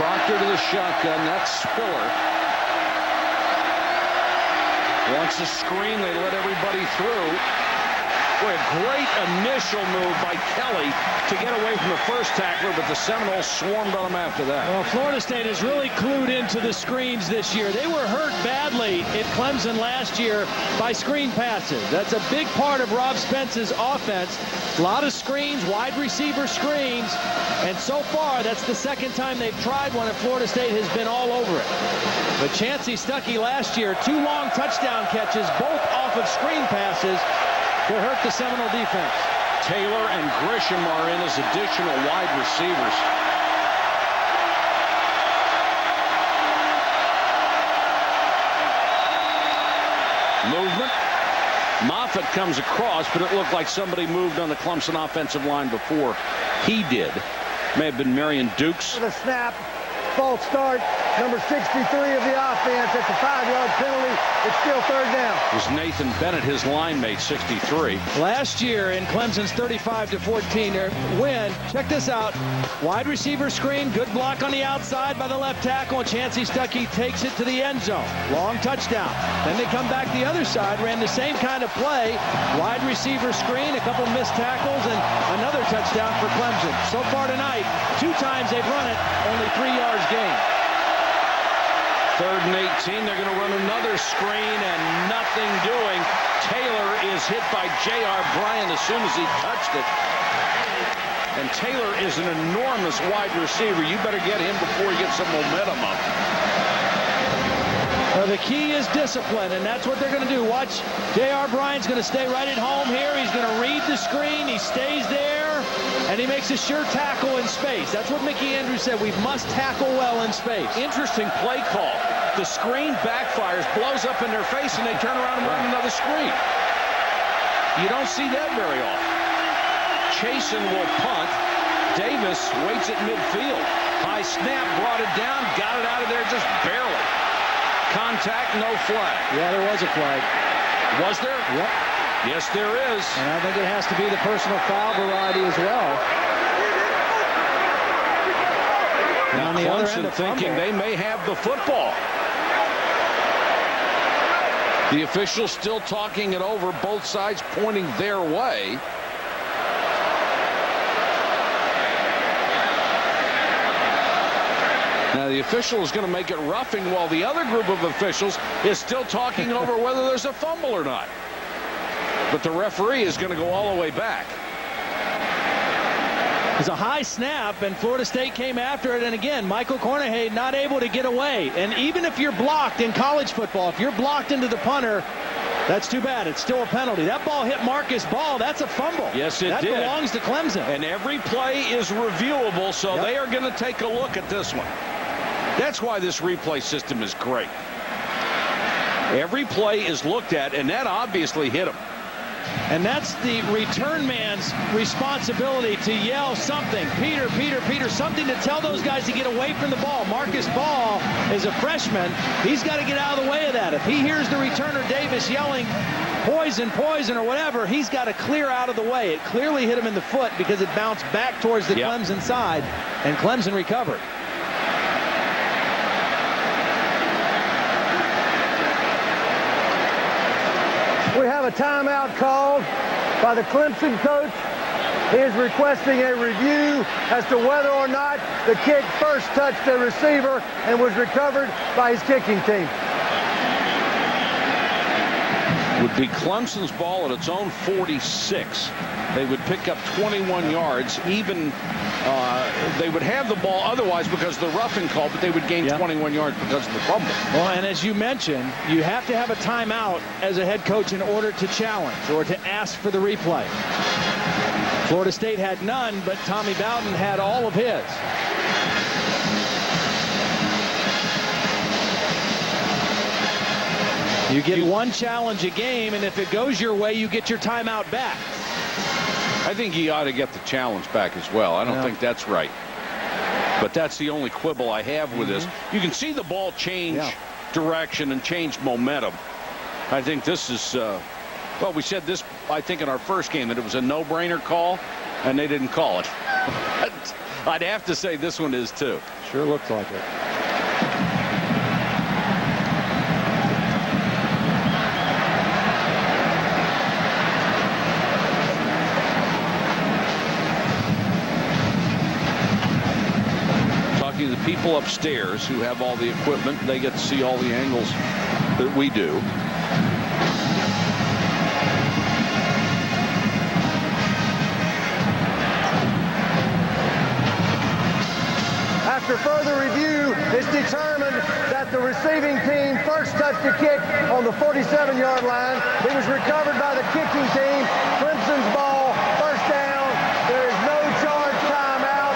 Proctor to the shotgun. That's Spiller. Wants a screen. They let everybody through. Boy, a great initial move by Kelly to get away from the first tackler, but the Seminoles swarmed on him after that. Well, Florida State has really clued into the screens this year. They were hurt badly at Clemson last year by screen passes. That's a big part of Rob Spence's offense. A lot of screens, wide receiver screens, and so far that's the second time they've tried one, and Florida State has been all over it. But Chancey Stuckey last year, 2 long touchdown catches, both off of screen passes, to hurt the Seminole defense. Taylor and Grisham are in as additional wide receivers. Movement. Moffitt comes across, but it looked like somebody moved on the Clemson offensive line before he did. May have been Marion Dukes. The snap, false start, number 63 of the offense. That's a 5-yard penalty. It's still third down. It was Nathan Bennett, his line mate, 63. Last year in Clemson's 35-14 win, check this out. Wide receiver screen, good block on the outside by the left tackle, and Chancey Stuckey takes it to the end zone. Long touchdown. Then they come back the other side, ran the same kind of play. Wide receiver screen, a couple missed tackles, and another touchdown for Clemson. So far tonight, 2 times they've run it, only 3 yards gain. 3rd and 18. They're going to run another screen and nothing doing. Taylor is hit by J.R. Bryant as soon as he touched it. And Taylor is an enormous wide receiver. You better get him before he gets some momentum up. Well, the key is discipline, and that's what they're going to do. Watch, J.R. Bryant's going to stay right at home here. He's going to read the screen. He stays there, and he makes a sure tackle in space. That's what Mickey Andrews said. We must tackle well in space. Interesting play call. The screen backfires, blows up in their face, and they turn around and run another screen. You don't see that very often. Chasen will punt. Davis waits at midfield. High snap, brought it down, got it out of there just barely. Contact, no flag. Yeah, there was a flag. Was there? Yep. Yes, there is. And I think it has to be the personal foul variety as well. Now, Clemson thinking they may have the football. The officials still talking it over, both sides pointing their way. Now the official is going to make it roughing while the other group of officials is still talking over whether there's a fumble or not. But the referee is going to go all the way back. It's a high snap, and Florida State came after it. And again, Michael Cornehade not able to get away. And even if you're blocked in college football, if you're blocked into the punter, that's too bad. It's still a penalty. That ball hit Marcus Ball. That's a fumble. Yes, it did. That belongs to Clemson. And every play is reviewable, so they are going to take a look at this one. That's why this replay system is great. Every play is looked at, and that obviously hit him. And that's the return man's responsibility to yell something. Peter, Peter, Peter, something to tell those guys to get away from the ball. Marcus Ball is a freshman. He's got to get out of the way of that. If he hears the returner Davis yelling, poison, poison, or whatever, he's got to clear out of the way. It clearly hit him in the foot because it bounced back towards the Clemson side, and Clemson recovered. We have a timeout called by the Clemson coach. He is requesting a review as to whether or not the kick first touched the receiver and was recovered by his kicking team. Would be Clemson's ball at its own 46. They would pick up 21 yards, even They would have the ball otherwise because of the roughing call, but they would gain 21 yards because of the fumble. Well, and as you mentioned, you have to have a timeout as a head coach in order to challenge or to ask for the replay. Florida State had none, but Tommy Bowden had all of his. You get one challenge a game, and if it goes your way, you get your timeout back. I think he ought to get the challenge back as well. I don't think that's right. But that's the only quibble I have with this. You can see the ball change direction and change momentum. I think this is, well, we said this, I think, in our first game, that it was a no-brainer call, and they didn't call it. I'd have to say this one is, too. Sure looks like it. The people upstairs who have all the equipment, they get to see all the angles that we do. After further review, it's determined that the receiving team first touched the kick on the 47-yard line. It was recovered by the kicking team. Clemson's ball, first down. There is no charge timeout.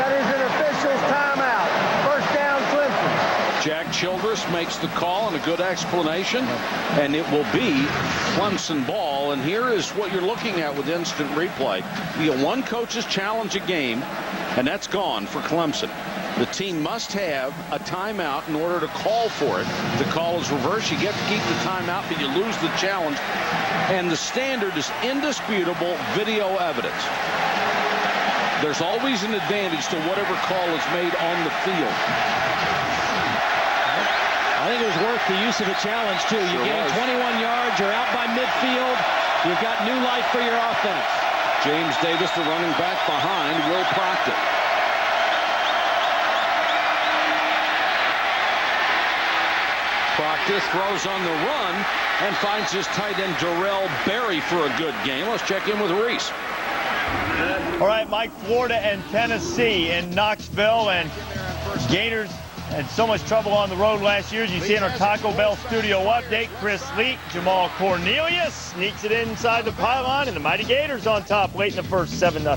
That is an official's timeout. First down, Clemson. Jack Childress makes the call and a good explanation, and it will be Clemson ball. And here is what you're looking at with instant replay. You get one coach's challenge a game, and that's gone for Clemson. The team must have a timeout in order to call for it. The call is reversed. You get to keep the timeout, but you lose the challenge. And the standard is indisputable video evidence. There's always an advantage to whatever call is made on the field. I think it was worth the use of a challenge, too. You gain 21 yards, you're out by midfield, you've got new life for your offense. James Davis, the running back behind Will Proctor. Proctor throws on the run and finds his tight end Darrell Berry for a good game. Let's check in with Reese. All right, Mike, Florida and Tennessee in Knoxville, and Gators had so much trouble on the road last year. As you see in our Taco Bell studio update, Chris Leak, Jamal Cornelius sneaks it inside the pylon, and the Mighty Gators on top late in the first, 7-0. All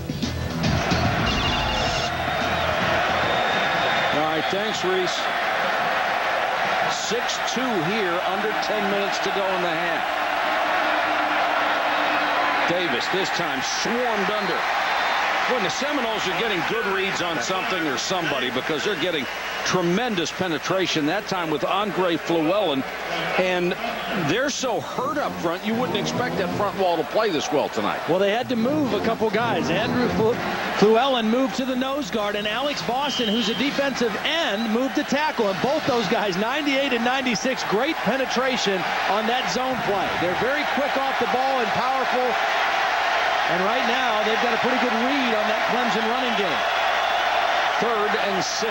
right, thanks, Reese. 6-2 here, under 10 minutes to go in the half. Davis this time swarmed under. When the Seminoles are getting good reads on something or somebody, because they're getting tremendous penetration, that time with Andre Fluellen, and they're so hurt up front, you wouldn't expect that front wall to play this well tonight. Well, they had to move a couple guys. Andrew Fluellen moved to the nose guard, and Alex Boston, who's a defensive end, moved to tackle. And both those guys, 98 and 96, great penetration on that zone play. They're very quick off the ball and powerful. And right now, they've got a pretty good read on that Clemson running game. 3rd and 6.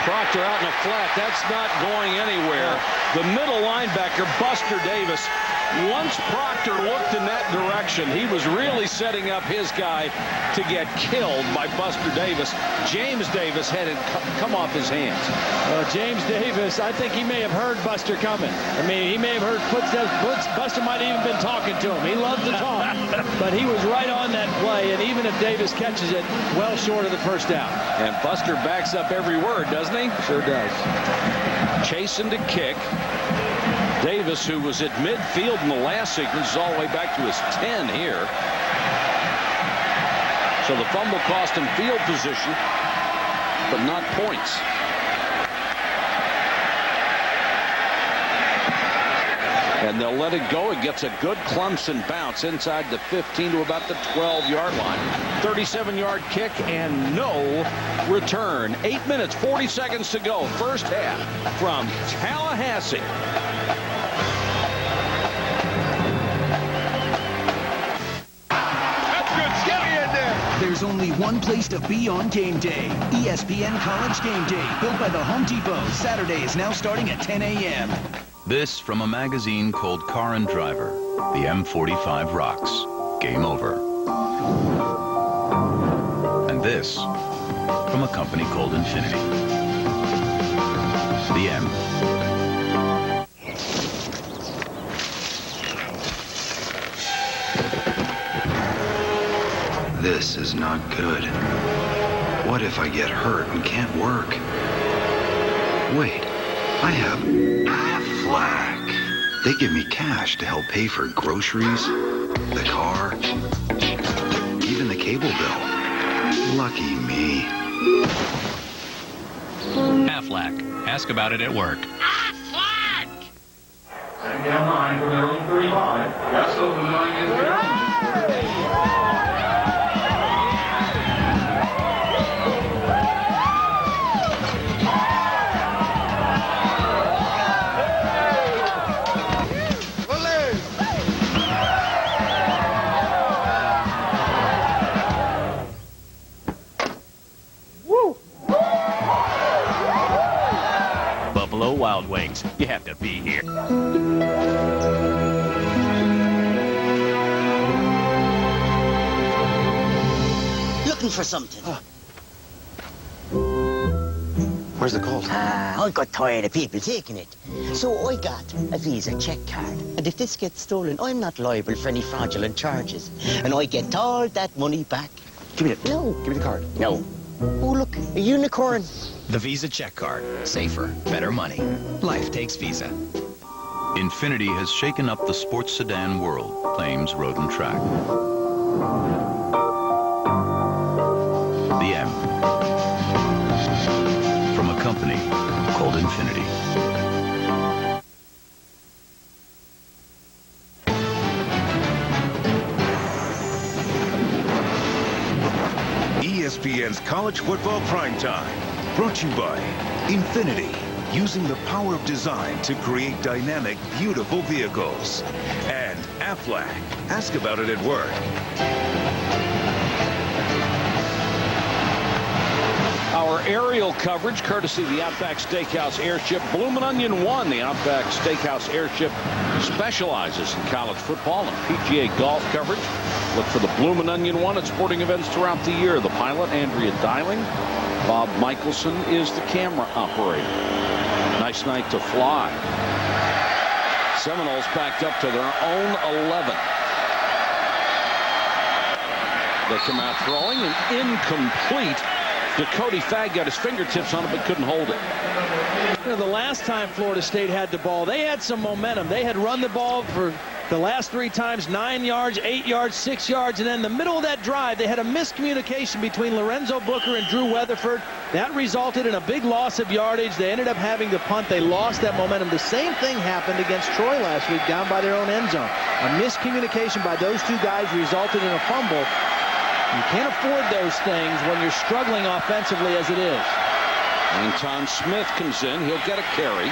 Proctor out in a flat. That's not going anywhere. The middle linebacker, Buster Davis. Once Proctor looked in that direction, he was really setting up his guy to get killed by Buster Davis. James Davis had it come off his hands. James Davis, I think he may have heard Buster coming. I mean, he may have heard footsteps. Buster might have even been talking to him. He loves to talk. But he was right on that play, and even if Davis catches it, well short of the first down. And Buster backs up every word, doesn't he? Sure does. Chasing to kick. Davis, who was at midfield in the last sequence, is all the way back to his 10 here. So the fumble cost him field position, but not points. And they'll let it go. It gets a good Clemson bounce inside the 15 to about the 12-yard line. 37-yard kick and no return. 8 minutes, 40 seconds to go. First half from Tallahassee. That's good. Skinny in there. There's only one place to be on game day. ESPN College Game Day, built by the Home Depot. Saturday is now starting at 10 a.m. This from a magazine called Car and Driver. The M45 rocks. Game over. And this from a company called Infinity. The M. This is not good. What if I get hurt and can't work? Wait, I have Aflac. They give me cash to help pay for groceries, the car, even the cable bill. Lucky me. Aflac. Ask about it at work. Setting down 9 for their own 35. Yes, open 9 is down. Buffalo Wild Wings. You have to be here. Looking for something. Where's the colt? I got tired of people taking it. So I got a Visa check card. And if this gets stolen, I'm not liable for any fraudulent charges. And I get all that money back. Give me it. No. Give me the card. No. Oh, look, a unicorn. The Visa check card. Safer, better money. Life takes Visa. Infinity has shaken up the sports sedan world, claims Road and Track. The M. From a company called Infinity. ESPN's College Football Primetime. Brought to you by Infinity. Using the power of design to create dynamic, beautiful vehicles. And Aflac. Ask about it at work. Our aerial coverage, courtesy of the Outback Steakhouse Airship. Bloomin' Onion 1. The Outback Steakhouse Airship specializes in college football and PGA golf coverage. Look for the Bloomin' Onion 1 at sporting events throughout the year. The pilot, Andrea Dialing. Bob Michelson is the camera operator. Nice night to fly. Seminoles backed up to their own 11. They come out throwing and incomplete. Dakota Fagg got his fingertips on it but couldn't hold it. You know, the last time Florida State had the ball, they had some momentum. They had run the ball for the last 3 times, 9 yards, 8 yards, 6 yards, and then in the middle of that drive, they had a miscommunication between Lorenzo Booker and Drew Weatherford. That resulted in a big loss of yardage. They ended up having the punt. They lost that momentum. The same thing happened against Troy last week down by their own end zone. A miscommunication by those 2 guys resulted in a fumble. You can't afford those things when you're struggling offensively as it is. Anton Smith comes in. He'll get a carry.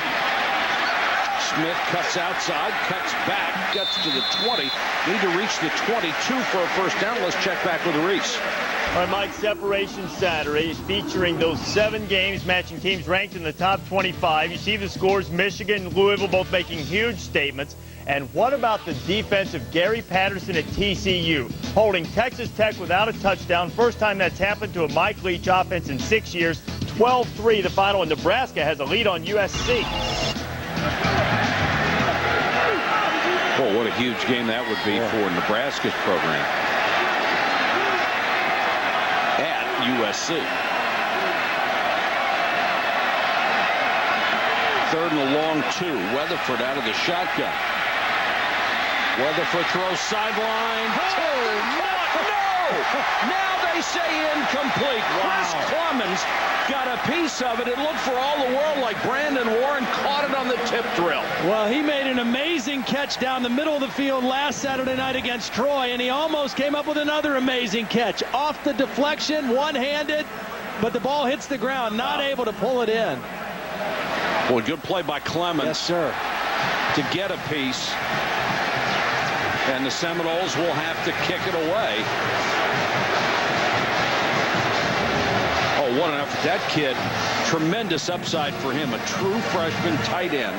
Smith cuts outside, cuts back, gets to the 20. Need to reach the 22 for a first down. Let's check back with Reese. All right, Mike, Separation Saturday is featuring those 7 games matching teams ranked in the top 25. You see the scores, Michigan and Louisville both making huge statements. And what about the defense of Gary Patterson at TCU, holding Texas Tech without a touchdown? First time that's happened to a Mike Leach offense in 6 years. 12-3 the final, and Nebraska has a lead on USC. Boy, what a huge game that would be for Nebraska's program at USC. 3rd and a long 2. Weatherford out of the shotgun. Weatherford throws sideline. Oh, no! Now they say incomplete. Chris Clemons got a piece of it. It looked for all the world like Brandon Warren caught it on the tip drill. Well, he made an amazing catch down the middle of the field last Saturday night against Troy, and he almost came up with another amazing catch. Off the deflection, one-handed, but the ball hits the ground, not able to pull it in. Boy, good play by Clemons. Yes, sir. To get a piece. And the Seminoles will have to kick it away. Oh, what an effort. That kid, tremendous upside for him. A true freshman tight end.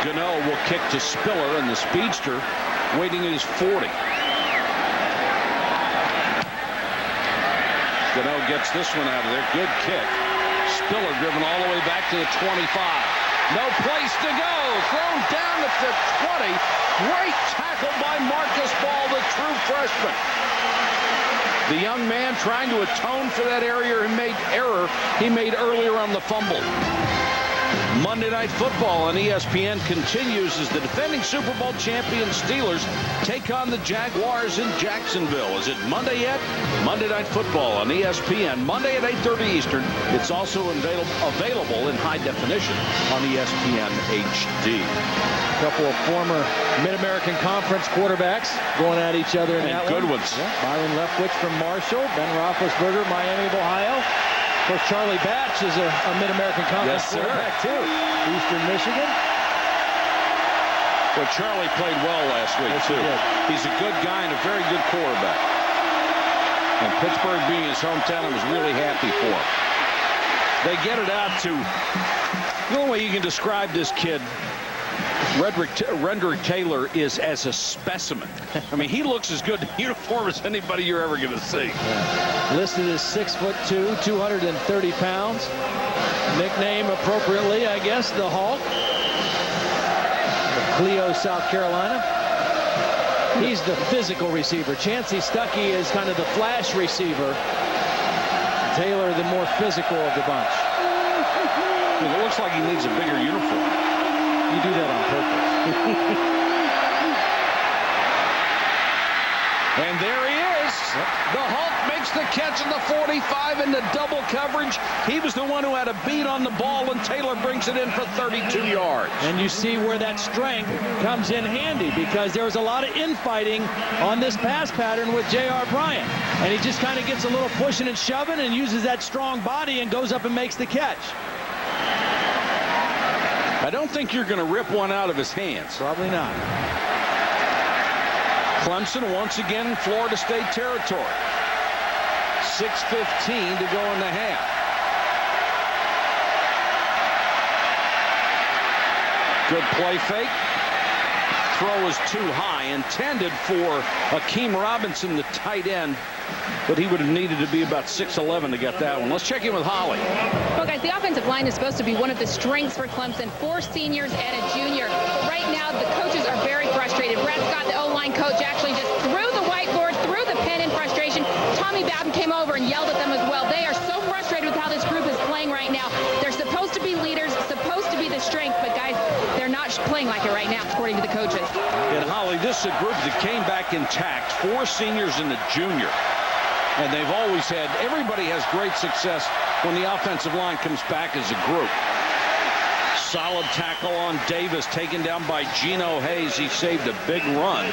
Gano will kick to Spiller, and the speedster waiting at his 40. Gano gets this one out of there. Good kick. Spiller driven all the way back to the 25. No place to go. Thrown down at the 20. Great tackle by Marcus Ball, the true freshman. The young man trying to atone for that error he made earlier on the fumble. Monday Night Football on ESPN continues as the defending Super Bowl champion Steelers take on the Jaguars in Jacksonville. Is it Monday yet? Monday Night Football on ESPN, Monday at 8:30 Eastern. It's also available in high definition on ESPN HD. A couple of former Mid-American Conference quarterbacks going at each other in that good one. ones. Yeah. Byron Leftwich from Marshall, Ben Roethlisberger, Miami of Ohio. Of course, Charlie Batch is a Mid-American Conference quarterback, too. Eastern Michigan. Well, Charlie played well last week, too. He's a good guy and a very good quarterback. And Pittsburgh being his hometown, I was really happy for him. They get it out to... The only way you can describe this kid, Rendrick Taylor, is as a specimen. I mean, he looks as good in uniform as anybody you're ever going to see. Yeah. Listed as 6'2", 230 pounds. Nickname appropriately, I guess, the Hulk. Of Clio, South Carolina. He's the physical receiver. Chancey Stuckey is kind of the flash receiver. Taylor, the more physical of the bunch. It looks like he needs a bigger uniform. You do that on purpose. And there he is. The Hulk makes the catch in the 45 into double coverage. He was the one who had a beat on the ball, and Taylor brings it in for 32 yards. And you see where that strength comes in handy, because there was a lot of infighting on this pass pattern with J.R. Bryant. And he just kind of gets a little pushing and shoving and uses that strong body and goes up and makes the catch. I don't think you're going to rip one out of his hands. Probably not. Clemson once again in Florida State territory. 6:15 to go in the half. Good play fake. Throw is too high. Intended for Akeem Robinson, the tight end. But he would have needed to be about 6'11" to get that one. Let's check in with Holly. Well, guys, the offensive line is supposed to be one of the strengths for Clemson. 4 seniors and a junior. But right now, the coaches are very frustrated. Brad Scott, the O-line coach, actually just threw the whiteboard, threw the pen in frustration. Tommy Bowden came over and yelled at them as well. They are so frustrated with how this group is playing right now. They're supposed to be leaders, supposed to be the strength, but guys, they're not playing like it right now, according to the coaches. And Holly, this is a group that came back intact. 4 seniors and a junior. And they've always had, everybody has great success when the offensive line comes back as a group. Solid tackle on Davis, taken down by Geno Hayes. He saved a big run.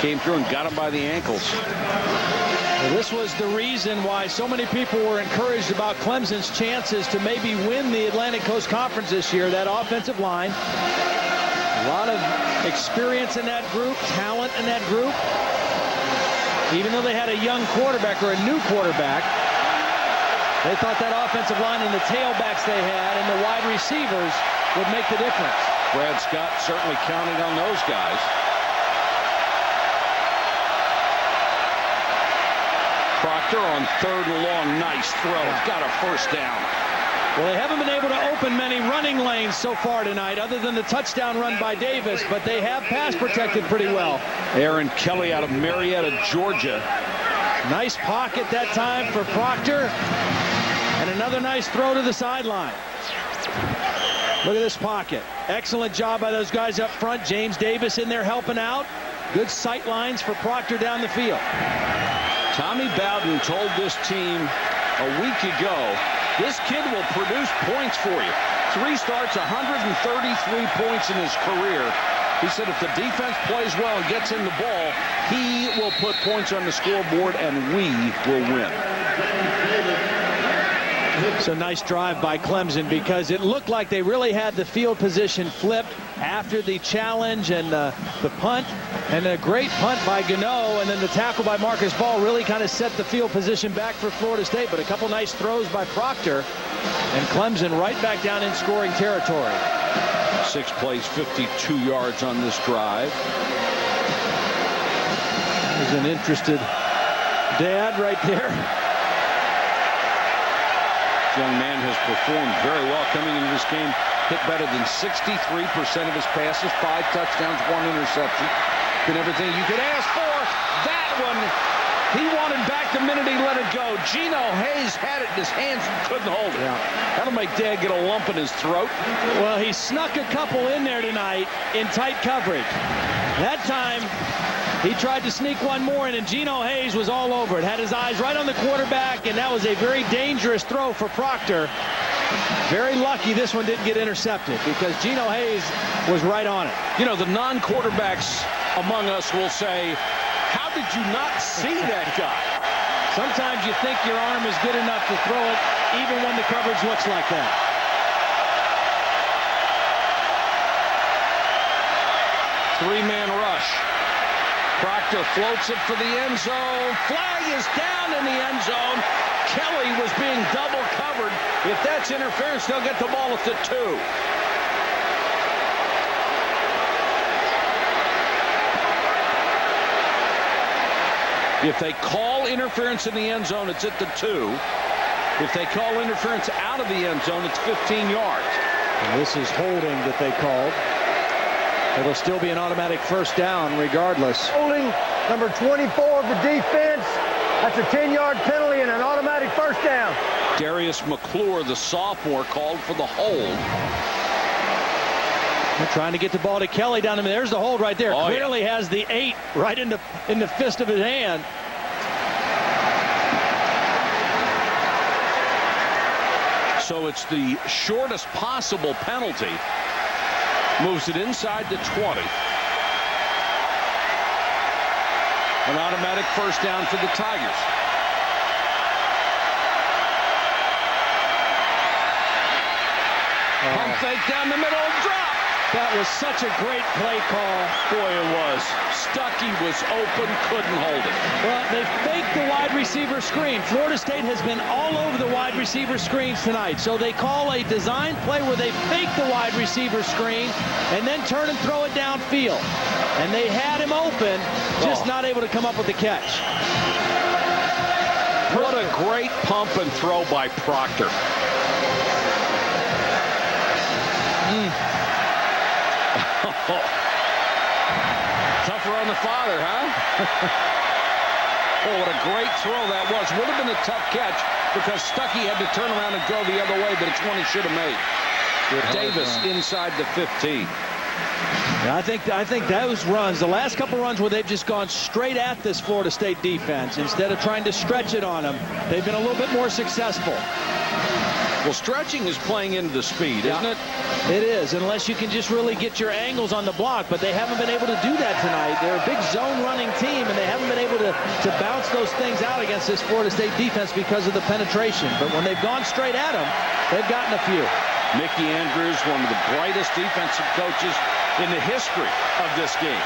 Came through and got him by the ankles. Well, this was the reason why so many people were encouraged about Clemson's chances to maybe win the Atlantic Coast Conference this year. That offensive line. A lot of experience in that group, talent in that group. Even though they had a young quarterback or a new quarterback, they thought that offensive line and the tailbacks they had and the wide receivers would make the difference. Brad Scott certainly counting on those guys. Proctor on 3rd and long. Nice throw. It's got a first down. Well, they haven't been able to open many running lanes so far tonight, other than the touchdown run by Davis, but they have pass protected pretty well. Aaron Kelly out of Marietta, Georgia. Nice pocket that time for Proctor. And another nice throw to the sideline. Look at this pocket. Excellent job by those guys up front. James Davis in there helping out. Good sight lines for Proctor down the field. Tommy Bowden told this team a week ago, this kid will produce points for you. 3 starts, 133 points in his career. He said if the defense plays well and gets in the ball, he will put points on the scoreboard and we will win. It's a nice drive by Clemson because it looked like they really had the field position flipped after the challenge and the punt, and a great punt by Gano, and then the tackle by Marcus Ball really kind of set the field position back for Florida State. But a couple nice throws by Proctor, and Clemson right back down in scoring territory. 6 plays, 52 yards on this drive. There's an interested dad right there. This young man has performed very well coming into this game. Hit better than 63% of his passes, 5 touchdowns, 1 interception. Been everything you could ask for. That one, he wanted back the minute he let it go. Geno Hayes had it in his hands and couldn't hold it. That'll make Dad get a lump in his throat. Well, he snuck a couple in there tonight in tight coverage. That time, he tried to sneak one more in, and Geno Hayes was all over it. Had his eyes right on the quarterback, and that was a very dangerous throw for Proctor. Very lucky this one didn't get intercepted because Geno Hayes was right on it. You know, the non-quarterbacks among us will say, how did you not see that guy? Sometimes you think your arm is good enough to throw it even when the coverage looks like that. Three-man rush. Proctor floats it for the end zone. Flag is down in the end zone. Kelly was being double covered. If that's interference, they'll get the ball at the 2. If they call interference in the end zone, it's at the 2. If they call interference out of the end zone, it's 15 yards. And this is holding that they called. It'll still be an automatic first down regardless. Holding number 24 of the defense. That's a 10-yard penalty and an automatic first down. Darius McClure, the sophomore, called for the hold. They're trying to get the ball to Kelly down the middle. There's the hold right there. Clearly has the 8 right in the fist of his hand. So it's the shortest possible penalty. Moves it inside the 20. An automatic first down for the Tigers. Pump fake down the middle, drop. That was such a great play call. Boy, it was. Stuckey was open, couldn't hold it. Well, they faked the wide receiver screen. Florida State has been all over the wide receiver screens tonight. So they call a design play where they fake the wide receiver screen and then turn and throw it downfield. And they had him open, just not able to come up with the catch. What a great pump and throw by Proctor. Tougher on the father, huh? Oh, what a great throw that was. Would have been a tough catch because Stuckey had to turn around and go the other way, but it's one he should have made. Davis inside the 15. Yeah, I think those runs, the last couple runs where they've just gone straight at this Florida State defense instead of trying to stretch it on them, they've been a little bit more successful. Well, stretching is playing into the speed, isn't it? It is, unless you can just really get your angles on the block, but they haven't been able to do that tonight. They're a big zone running team, and they haven't been able to bounce those things out against this Florida State defense because of the penetration. But when they've gone straight at them, they've gotten a few. Mickey Andrews, one of the brightest defensive coaches in the history of this game.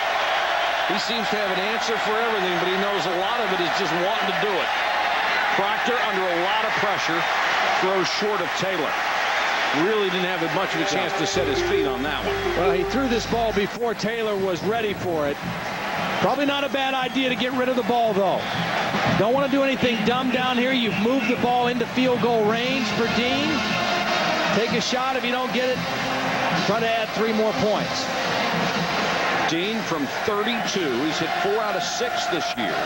He seems to have an answer for everything, but he knows a lot of it is just wanting to do it. Proctor, under a lot of pressure, throws short of Taylor. Really didn't have much of a chance to set his feet on that one. Well, he threw this ball before Taylor was ready for it. Probably not a bad idea to get rid of the ball, though. Don't want to do anything dumb down here. You've moved the ball into field goal range for Dean. Take a shot. If you don't get it, try to add 3 more points. Dean from 32. He's hit 4 out of 6 this year.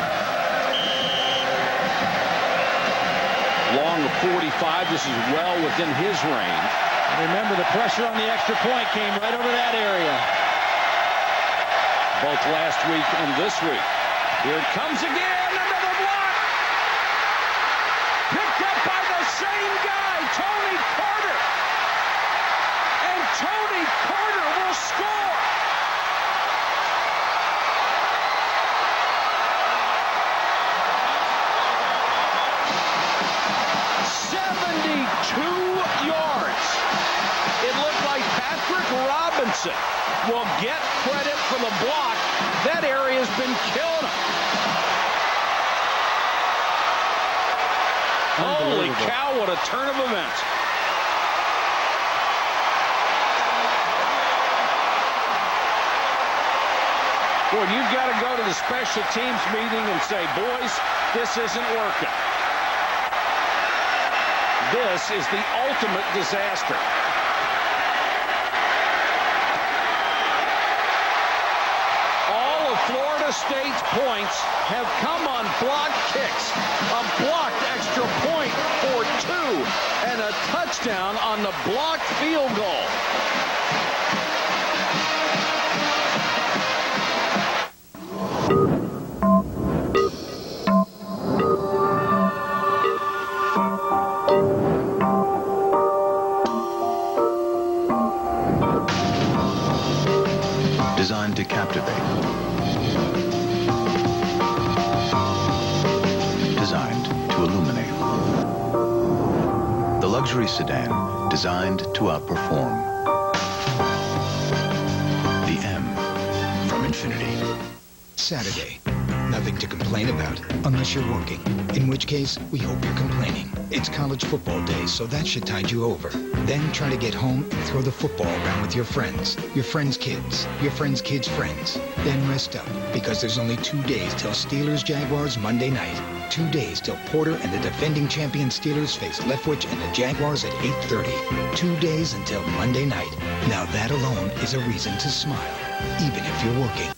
Long of 45. This is well within his range. Remember, the pressure on the extra point came right over that area. Both last week and this week. Here it comes again. Another block. Picked up by the same guy, Tony Carter. And Tony Carter will score. Clemson will get credit for the block. That area has been killing them. Holy cow, what a turn of events. Boy, you've got to go to the special teams meeting and say, boys, this isn't working. This is the ultimate disaster. All of Florida State's points have come on blocked kicks. A blocked extra point for 2 and a touchdown on the blocked field goal. Designed to captivate. Designed to illuminate. The luxury sedan designed to outperform. The M from Infinity. Saturday. Nothing to complain about, unless you're working. In which case, we hope you're complaining. It's college football day, so that should tide you over. Then try to get home and throw the football around with your friends, your friends' kids, your friends' kids' friends. Then rest up, because there's only 2 days till Steelers-Jaguars Monday night. 2 days till Porter and the defending champion Steelers face Leftwich and the Jaguars at 8:30. 2 days until Monday night. Now that alone is a reason to smile, even if you're working.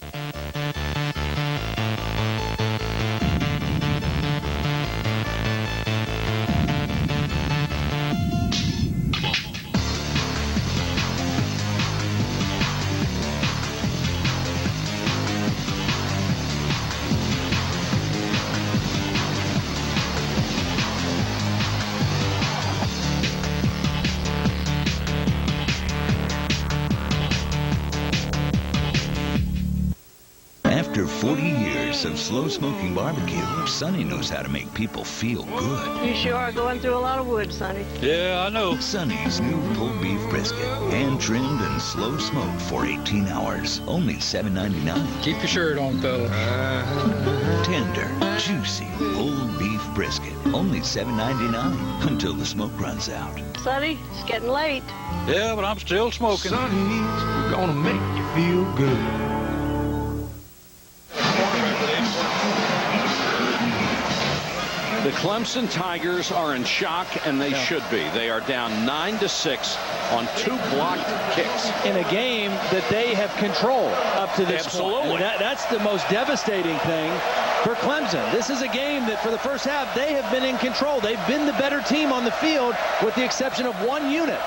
After 40 years of slow-smoking barbecue, Sonny knows how to make people feel good. You sure are going through a lot of wood, Sonny. Yeah, I know. Sonny's new pulled beef brisket, hand-trimmed and slow-smoked for 18 hours. Only $7.99. Keep your shirt on, fella. Tender, juicy, pulled beef brisket. Only $7.99 until the smoke runs out. Sonny, it's getting late. Yeah, but I'm still smoking. Sonny's, we're gonna make you feel good. The Clemson Tigers are in shock, and they should be. They are down 9-6 on 2 blocked kicks. In a game that they have controlled up to this Absolutely. point. That's the most devastating thing for Clemson. This is a game that for the first half, they have been in control. They've been the better team on the field with the exception of one unit,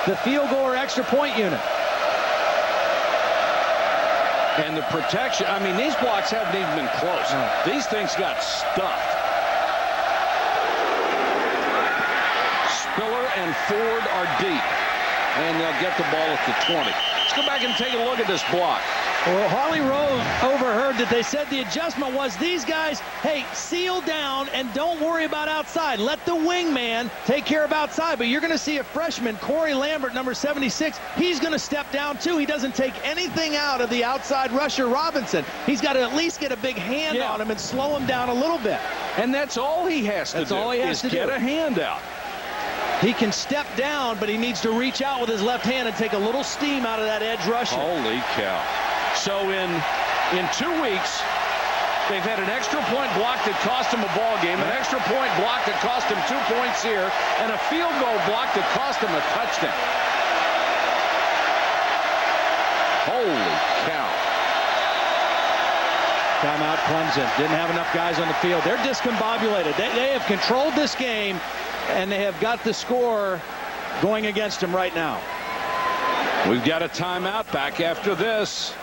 the field goal or extra point unit. And the protection, I mean, these blocks haven't even been close. No. These things got stuffed. Spiller and Ford are deep, and they'll get the ball at the 20. Let's go back and take a look at this block. Well, Harley Rose overheard that they said the adjustment was these guys, hey, seal down and don't worry about outside. Let the wingman take care of outside. But you're going to see a freshman, Corey Lambert, number 76. He's going to step down, too. He doesn't take anything out of the outside rusher, Robinson. He's got to at least get a big hand on him and slow him down a little bit. And that's all he has to do. That's all he has to get a hand out. He can step down, but he needs to reach out with his left hand and take a little steam out of that edge rusher. Holy cow. So in 2 weeks, they've had an extra point block that cost him a ball game, an extra point block that cost him 2 points here, and a field goal block that cost him a touchdown. Holy cow. Timeout Clemson. Didn't have enough guys on the field. They're discombobulated. They have controlled this game, and they have got the score going against them right now. We've got a timeout. Back after this.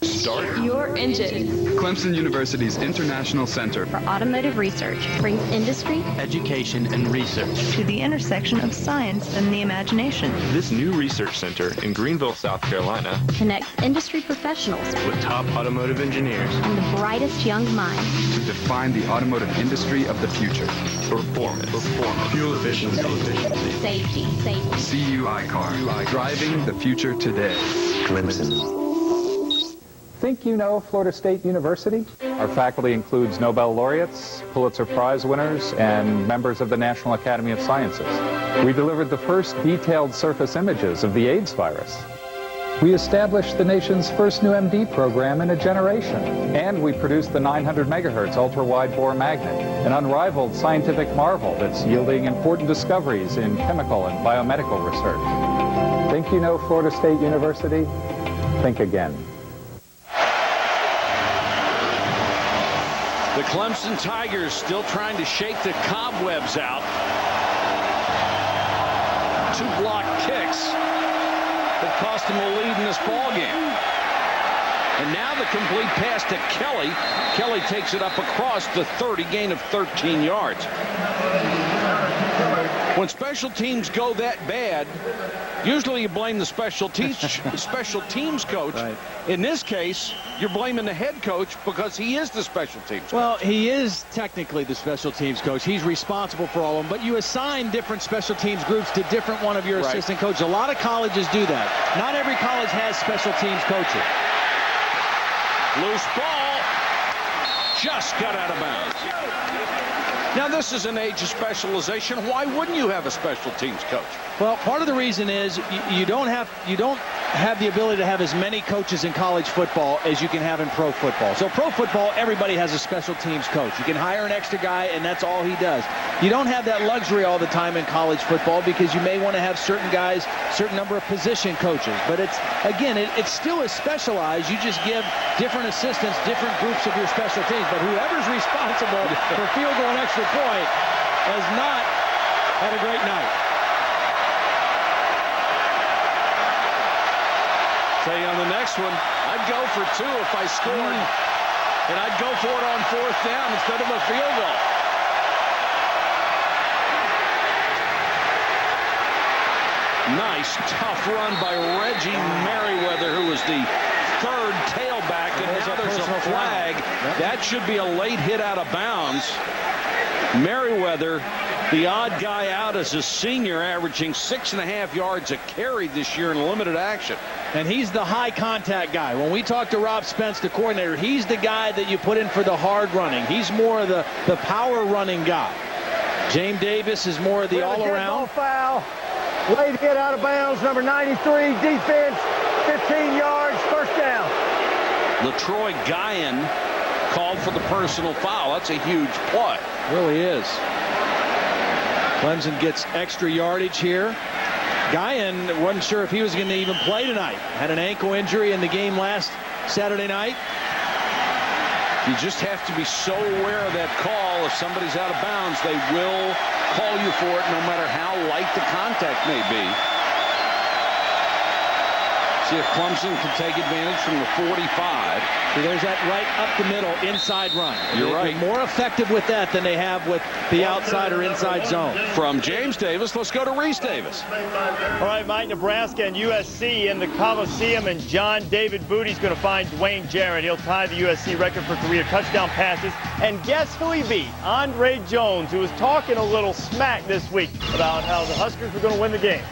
Start your engine. Clemson University's International Center for Automotive Research brings industry, education, and research to the intersection of science and the imagination. This new research center in Greenville, South Carolina connects industry professionals with top automotive engineers and the brightest young minds to define the automotive industry of the future. Performance, fuel efficiency, safety, CUI car, driving the future today. Clemson. Think you know Florida State University? Our faculty includes Nobel laureates, Pulitzer Prize winners, and members of the National Academy of Sciences. We delivered the first detailed surface images of the AIDS virus. We established the nation's first new MD program in a generation. And we produced the 900 megahertz ultra-wide bore magnet, an unrivaled scientific marvel that's yielding important discoveries in chemical and biomedical research. Think you know Florida State University? Think again. The Clemson Tigers still trying to shake the cobwebs out. 2 block kicks that cost him a lead in this ball game. And now the complete pass to Kelly. Kelly takes it up across the 30, gain of 13 yards. When special teams go that bad, usually you blame the special teams coach. Right. In this case, you're blaming the head coach because he is the special teams coach. Well, he is technically the special teams coach. He's responsible for all of them, but you assign different special teams groups to different one of your assistant coaches. A lot of colleges do that. Not every college has special teams coaches. Loose ball, just got out of bounds. Now, this is an age of specialization. Why wouldn't you have a special teams coach? Well, part of the reason is you don't have the ability to have as many coaches in college football as you can have in pro football. So pro football, everybody has a special teams coach. You can hire an extra guy, and that's all he does. You don't have that luxury all the time in college football because you may want to have certain guys, certain number of position coaches. But it's still as specialized. You just give different assistants different groups of your special teams. But whoever's responsible for field goal and extra point has not had a great night. Tell you on the next one, I'd go for 2 if I scored, and I'd go for it on 4th down instead of a field goal. Nice, tough run by Reggie Merriweather, who was the 3rd tailback, and now there's a flag. That should be a late hit out of bounds. Merriweather, the odd guy out as a senior, averaging 6.5 yards a carry this year in limited action. And he's the high contact guy. When we talk to Rob Spence, the coordinator, he's the guy that you put in for the hard running. He's more of the power running guy. James Davis is more of the all-around. Foul. Late hit out of bounds, number 93, defense, 15 yards, first down. LaTroy Guyan called for the personal foul. That's a huge play. Really is. Clemson gets extra yardage here. Guyan wasn't sure if he was going to even play tonight. Had an ankle injury in the game last Saturday night. You just have to be so aware of that call. If somebody's out of bounds, they will call you for it no matter how light the contact may be. See if Clemson can take advantage from the 45. There's that right up the middle inside run. You're right. They're more effective with that than they have with the outside or inside zone. From James Davis, let's go to Reese Davis. All right, Mike, Nebraska and USC in the Coliseum, and John David Booty's going to find Dwayne Jarrett. He'll tie the USC record for career touchdown passes. And guess who he beat? Andre Jones, who was talking a little smack this week about how the Huskers were going to win the game.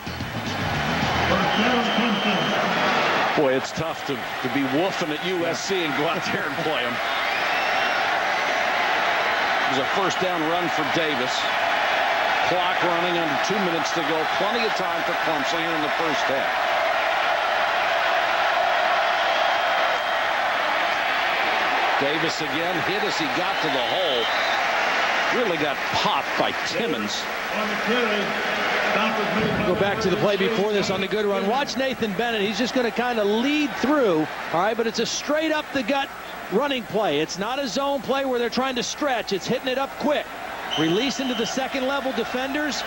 Boy, it's tough to be woofing at USC and go out there and play them. It was a first down run for Davis. Clock running, under 2 minutes to go. Plenty of time for Clemson here in the first half. Davis again hit as he got to the hole. Really got popped by Timmons. Go back to the play before this on the good run. Watch Nathan Bennett. He's just going to kind of lead through. All right, but it's a straight up the gut running play. It's not a zone play where they're trying to stretch. It's hitting it up quick. Release into the second level defenders.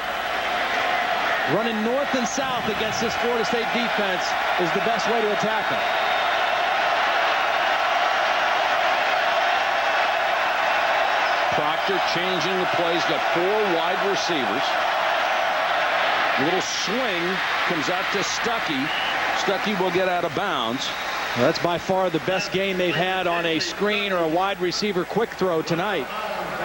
Running north and south against this Florida State defense is the best way to attack them. Proctor changing the plays. Got 4 wide receivers. A little swing comes out to Stuckey. Stuckey will get out of bounds. Well, that's by far the best game they've had on a screen or a wide receiver quick throw tonight.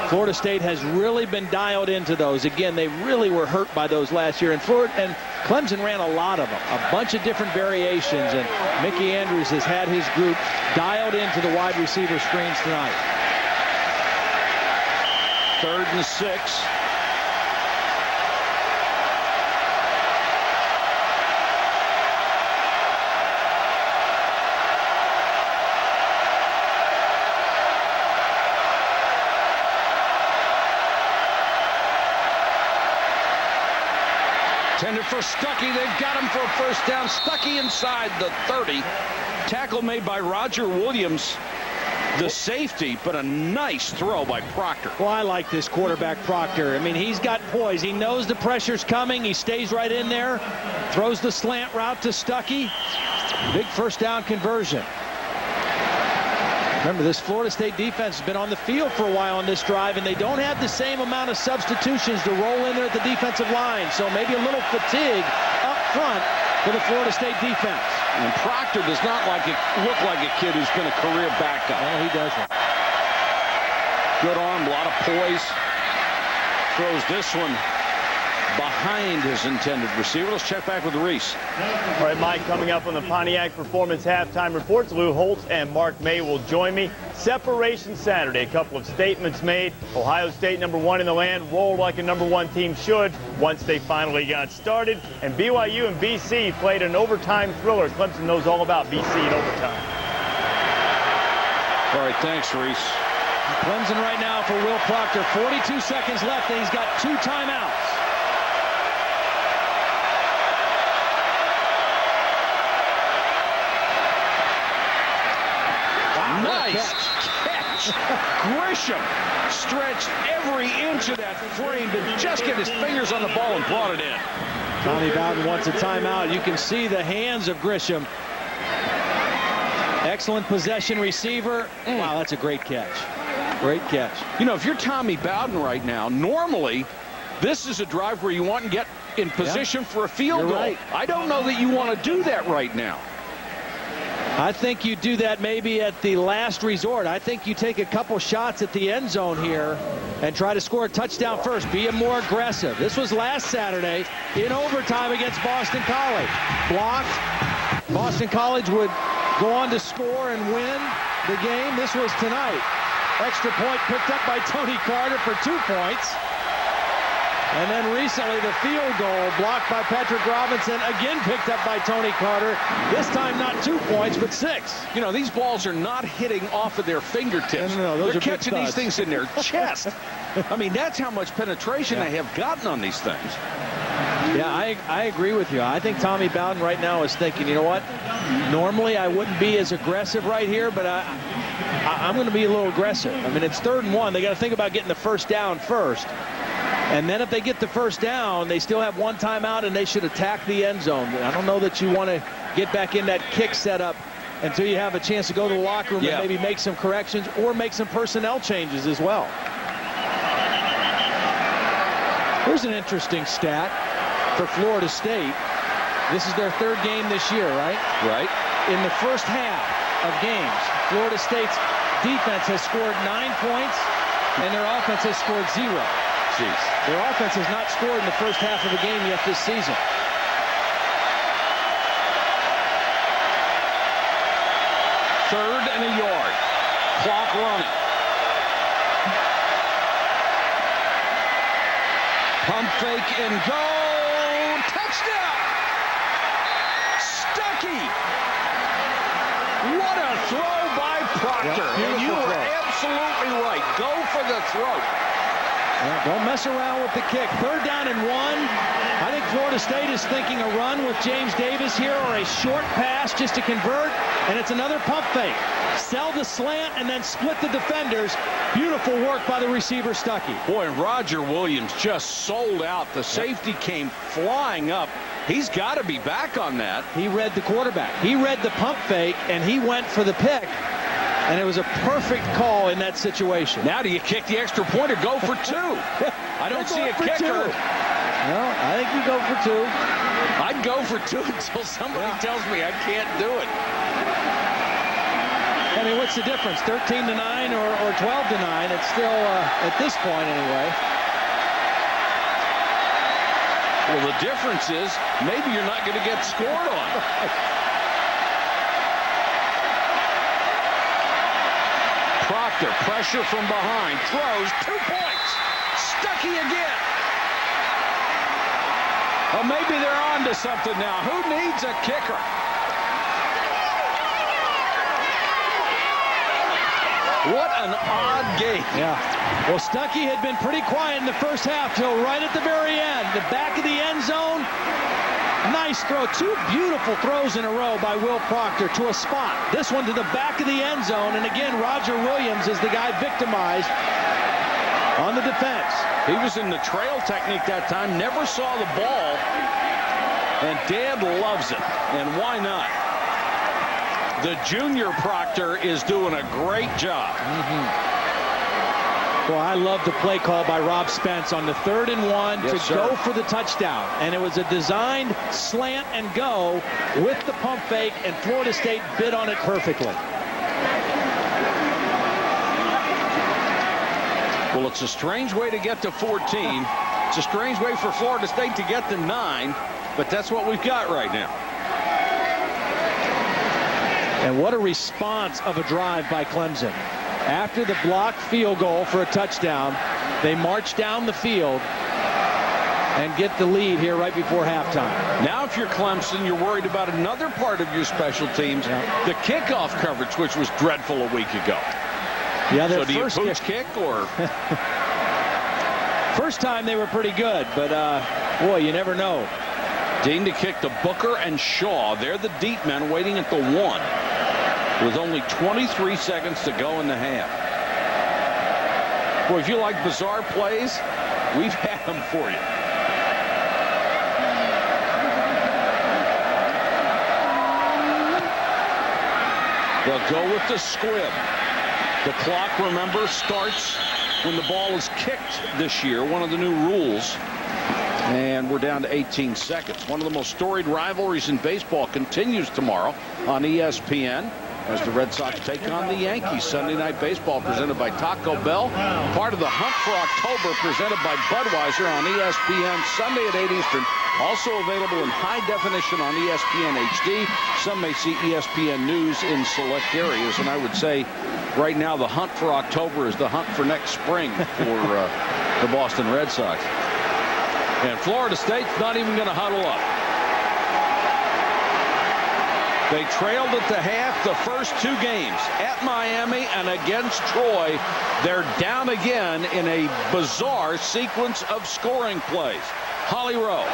Florida State has really been dialed into those. Again, they really were hurt by those last year. And Clemson ran a lot of them, a bunch of different variations. And Mickey Andrews has had his group dialed into the wide receiver screens tonight. 3rd and 6. Tended for Stuckey. They've got him for a first down. Stuckey inside the 30. Tackle made by Roger Williams, the safety, but a nice throw by Proctor. Well, I like this quarterback, Proctor. I mean, he's got poise. He knows the pressure's coming. He stays right in there, throws the slant route to Stuckey. Big first down conversion. Remember, this Florida State defense has been on the field for a while on this drive, and they don't have the same amount of substitutions to roll in there at the defensive line. So maybe a little fatigue up front for the Florida State defense. And Proctor does not look like a kid who's been a career backup. No, he doesn't. Good arm, a lot of poise. Throws this one behind his intended receiver. Let's check back with Reese. All right, Mike, coming up on the Pontiac Performance halftime reports, Lou Holtz and Mark May will join me. Separation Saturday, a couple of statements made. Ohio State, #1 in the land, rolled like a #1 team should once they finally got started. And BYU and BC played an overtime thriller. Clemson knows all about BC in overtime. All right, thanks, Reese. Clemson right now for Will Proctor. 42 seconds left, and he's got 2 timeouts. Nice catch. Grisham stretched every inch of that frame to just get his fingers on the ball and brought it in. Tommy Bowden wants a timeout. You can see the hands of Grisham. Excellent possession receiver. Wow, that's a great catch. Great catch. You know, if you're Tommy Bowden right now, normally this is a drive where you want to get in position for a field goal. Right. I don't know that you want to do that right now. I think you do that maybe at the last resort. I think you take a couple shots at the end zone here and try to score a touchdown first. Be more aggressive. This was last Saturday in overtime against Boston College. Blocked. Boston College would go on to score and win the game. This was tonight. Extra point picked up by Tony Carter for 2 points. And then recently the field goal blocked by Patrick Robinson, again picked up by Tony Carter. This time not 2 points, but 6. You know, these balls are not hitting off of their fingertips. No, those They're are catching these things in their chest. I mean, that's how much penetration they have gotten on these things. Yeah, I agree with you. I think Tommy Bowden right now is thinking, you know what? Normally I wouldn't be as aggressive right here, but I'm going to be a little aggressive. I mean, it's 3rd and 1. They got to think about getting the first down first. And then if they get the first down, they still have 1 timeout, and they should attack the end zone. I don't know that you want to get back in that kick setup until you have a chance to go to the locker room and maybe make some corrections or make some personnel changes as well. Here's an interesting stat for Florida State. This is their 3rd game this year, right? Right. In the first half of games, Florida State's defense has scored 9 points, and their offense has scored 0. Jeez. Their offense has not scored in the first half of a game yet this season. Third and a yard. Clock running. Pump fake and go. Touchdown. Stuckey. What a throw by Proctor. And you were absolutely right. Go for the throw. Yeah, don't mess around with the kick. 3rd down and 1. I think Florida State is thinking a run with James Davis here or a short pass just to convert, and it's another pump fake. Sell the slant and then split the defenders. Beautiful work by the receiver, Stuckey. Boy, Roger Williams just sold out. The safety came flying up. He's got to be back on that. He read the quarterback. He read the pump fake, and he went for the pick. And it was a perfect call in that situation. Now do you kick the extra point or go for 2? I don't see a kicker. 2. No, I think you go for 2. I'd go for 2 until somebody tells me I can't do it. I mean, what's the difference? 13-9 or 12-9? It's still, at this point anyway. Well, the difference is maybe you're not going to get scored on. Proctor, pressure from behind, throws, 2 points. Stuckey again. Well, maybe they're on to something now. Who needs a kicker? What an odd game. Yeah. Well, Stuckey had been pretty quiet in the first half till right at the very end. The back of the end zone. Nice throw. 2 beautiful throws in a row by Will Proctor to a spot. This one to the back of the end zone. And again, Roger Williams is the guy victimized on the defense. He was in the trail technique that time. Never saw the ball. And Dad loves it. And why not? The junior Proctor is doing a great job. Well, I love the play call by Rob Spence on the 3rd and 1 to go for the touchdown. And it was a designed slant and go with the pump fake, and Florida State bid on it perfectly. Well, it's a strange way to get to 14. It's a strange way for Florida State to get to 9, but that's what we've got right now. And what a response of a drive by Clemson. After the blocked field goal for a touchdown, they march down the field and get the lead here right before halftime. Now if you're Clemson, you're worried about another part of your special teams, the kickoff coverage, which was dreadful a week ago. Yeah, so do you pooch kick or? First time they were pretty good, but boy, you never know. Dean to kick to Booker and Shaw. They're the deep men waiting at the 1. With only 23 seconds to go in the half. Boy, if you like bizarre plays, we've had them for you. They'll go with the squib. The clock, remember, starts when the ball is kicked this year, one of the new rules. And we're down to 18 seconds. One of the most storied rivalries in baseball continues tomorrow on ESPN. As the Red Sox take on the Yankees. Sunday Night Baseball presented by Taco Bell. Part of the Hunt for October presented by Budweiser on ESPN Sunday at 8 Eastern. Also available in high definition on ESPN HD. Some may see ESPN News in select areas. And I would say right now the Hunt for October is the hunt for next spring for the Boston Red Sox. And Florida State's not even going to huddle up. They trailed at the half the first 2 games at Miami and against Troy. They're down again in a bizarre sequence of scoring plays. Holly Rowe.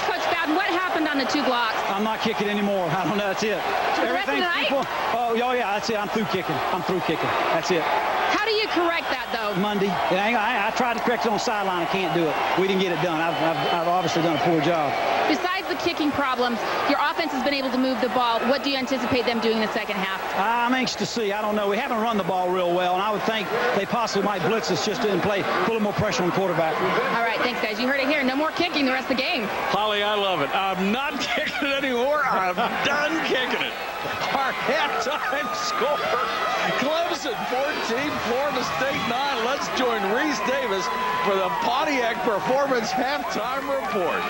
Coach Bowden, what happened on the 2 blocks? I'm not kicking anymore. I don't know. That's it. For the rest of the night? Oh, yeah, that's it. I'm through kicking. I'm through kicking. That's it. How do you correct that, though? Monday. I tried to correct it on the sideline. I can't do it. We didn't get it done. I've obviously done a poor job. Besides the kicking problems, your offense has been able to move the ball. What do you anticipate them doing in the second half? I'm anxious to see. I don't know. We haven't run the ball real well, and I would think they possibly might blitz us just in play, put a little more pressure on the quarterback. All right, thanks, guys. You heard it here. No more kicking the rest of the game. Holly, I love it. I'm not kicking it anymore. I'm done kicking it. Our halftime score, Clemson 14, Florida State 9. Let's join Reese Davis for the Pontiac Performance halftime report.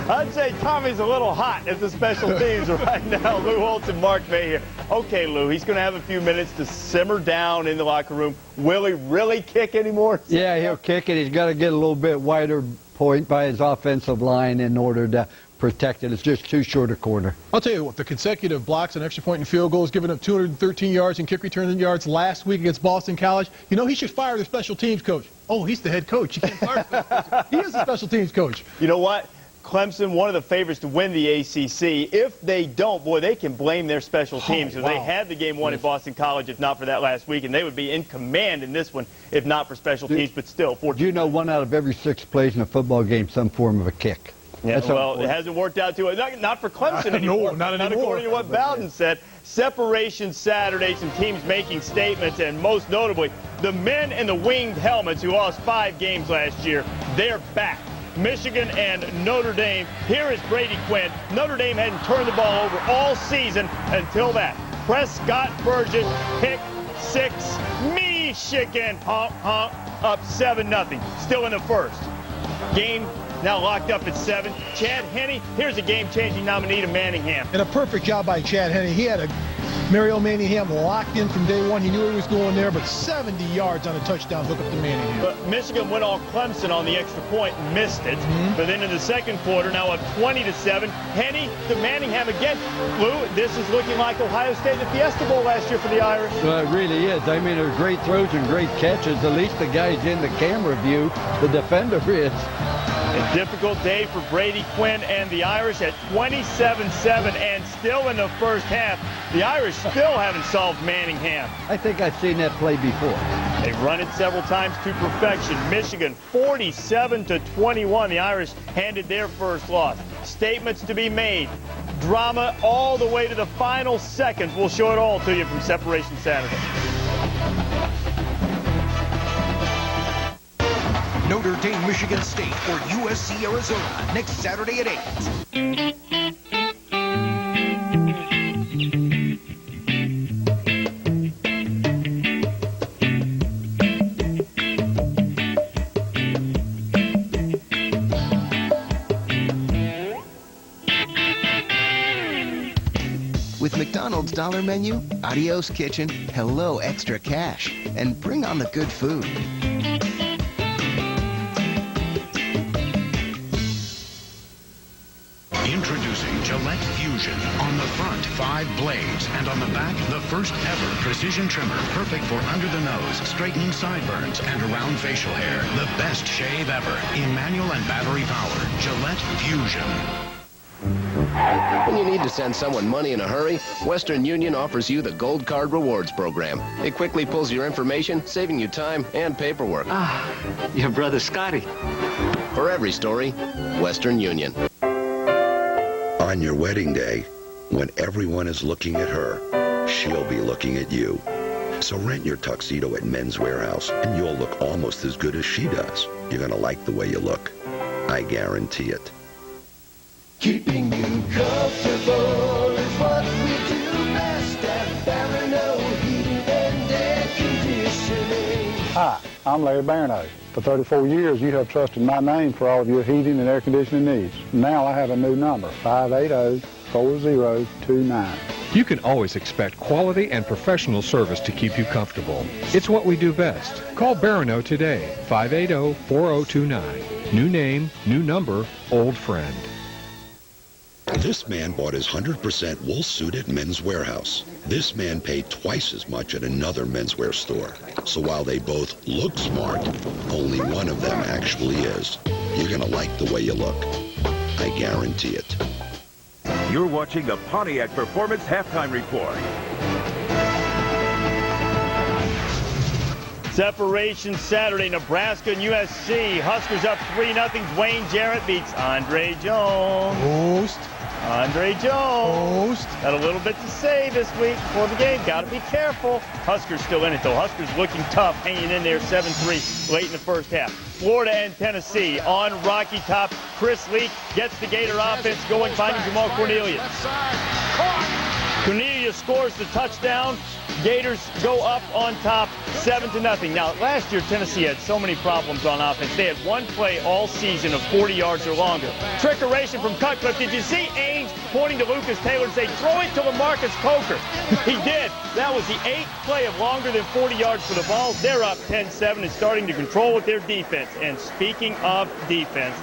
I'd say Tommy's a little hot at the special teams right now. Lou Holtz and Mark May here. Okay, Lou, he's going to have a few minutes to simmer down in the locker room. Will he really kick anymore? Yeah, he'll kick it. He's got to get a little bit wider point by his offensive line in order to protect it. It's just too short a corner. I'll tell you what, the consecutive blocks and extra point and field goals, giving up 213 yards and kick return yards last week against Boston College. You know, he should fire the special teams coach. Oh, he's the head coach. You can't fire the special teams. He is the special teams coach. You know what? Clemson, one of the favorites to win the ACC. If they don't, boy, they can blame their special teams. They had the game won at Boston College, if not for that last week, and they would be in command in this one, if not for special teams, but still. Do you know 1 out of every 6 plays in a football game some form of a kick? Yeah, well, it hasn't worked out too well. Not for Clemson anymore. No, not anymore. Not according to what Bowden said. Separation Saturday, some teams making statements, and most notably, the men in the winged helmets who lost 5 games last year, they're back. Michigan and Notre Dame. Here is Brady Quinn. Notre Dame hadn't turned the ball over all season until that. Prescott version, pick six, Michigan, honk, honk, up 7-0, still in the first. Game now locked up at 7. Chad Henne, here's a game-changing nominee to Manningham. And a perfect job by Chad Henne. He had Mario Manningham locked in from day one. He knew he was going there, but 70 yards on a touchdown hook up to Manningham. But Michigan went all Clemson on the extra point and missed it. But then in the second quarter, now up 20-7. Henne to Manningham again. Lou, this is looking like Ohio State in the Fiesta Bowl last year for the Irish. Well, it really is. I mean, there's great throws and great catches. At least the guy's in the camera view. The defender is. A difficult day for Brady Quinn and the Irish at 27-7 and still in the first half. The Irish still haven't solved Manningham. I think I've seen that play before. They've run it several times to perfection. Michigan 47-21. The Irish handed their first loss. Statements to be made. Drama all the way to the final seconds. We'll show it all to you from Separation Saturday. Notre Dame, Michigan State, or USC, Arizona, next Saturday at 8. With McDonald's Dollar Menu, adios kitchen, hello extra cash, and bring on the good food. Introducing Gillette Fusion. On the front, 5 blades, and on the back, the first ever precision trimmer, perfect for under the nose, straightening sideburns, and around facial hair. The best shave ever. In manual and battery power. Gillette Fusion. When you need to send someone money in a hurry, Western Union offers you the Gold Card Rewards program. It quickly pulls your information, saving you time and paperwork. Your brother Scotty. For every story, Western Union. On your wedding day, when everyone is looking at her, she'll be looking at you. So rent your tuxedo at Men's Warehouse, and you'll look almost as good as she does. You're going to like the way you look. I guarantee it. Keeping you comfortable is what we do best at Barano Heating and Air Conditioning. Hi, I'm Larry Barano. For 34 years, you have trusted my name for all of your heating and air conditioning needs. Now I have a new number, 580-4029. You can always expect quality and professional service to keep you comfortable. It's what we do best. Call Barano today, 580-4029. New name, new number, old friend. This man bought his 100% wool suit at Men's Warehouse. This man paid twice as much at another menswear store. So while they both look smart, only one of them actually is. You're going to like the way you look. I guarantee it. You're watching the Pontiac Performance Halftime Report. Separation Saturday, Nebraska and USC. Huskers up 3-0. Dwayne Jarrett beats Andre Jones. Host. Andre Jones. Got a little bit to say this week before the game. Got to be careful. Huskers still in it, though. Huskers looking tough, hanging in there 7-3 late in the first half. Florida and Tennessee on Rocky Top. Chris Leak gets the Gator offense going, finding Jamal Cornelius. Cornelius scores the touchdown. Gators go up on top 7-0. Now, last year, Tennessee had so many problems on offense. They had one play all season of 40 yards or longer. Trickeration from Cutcliffe. Did you see Ainge pointing to Lucas Taylor and say, throw it to LaMarcus Coker? He did. That was the 8th play of longer than 40 yards for the Vols. They're up 10-7 and starting to control with their defense. And speaking of defense,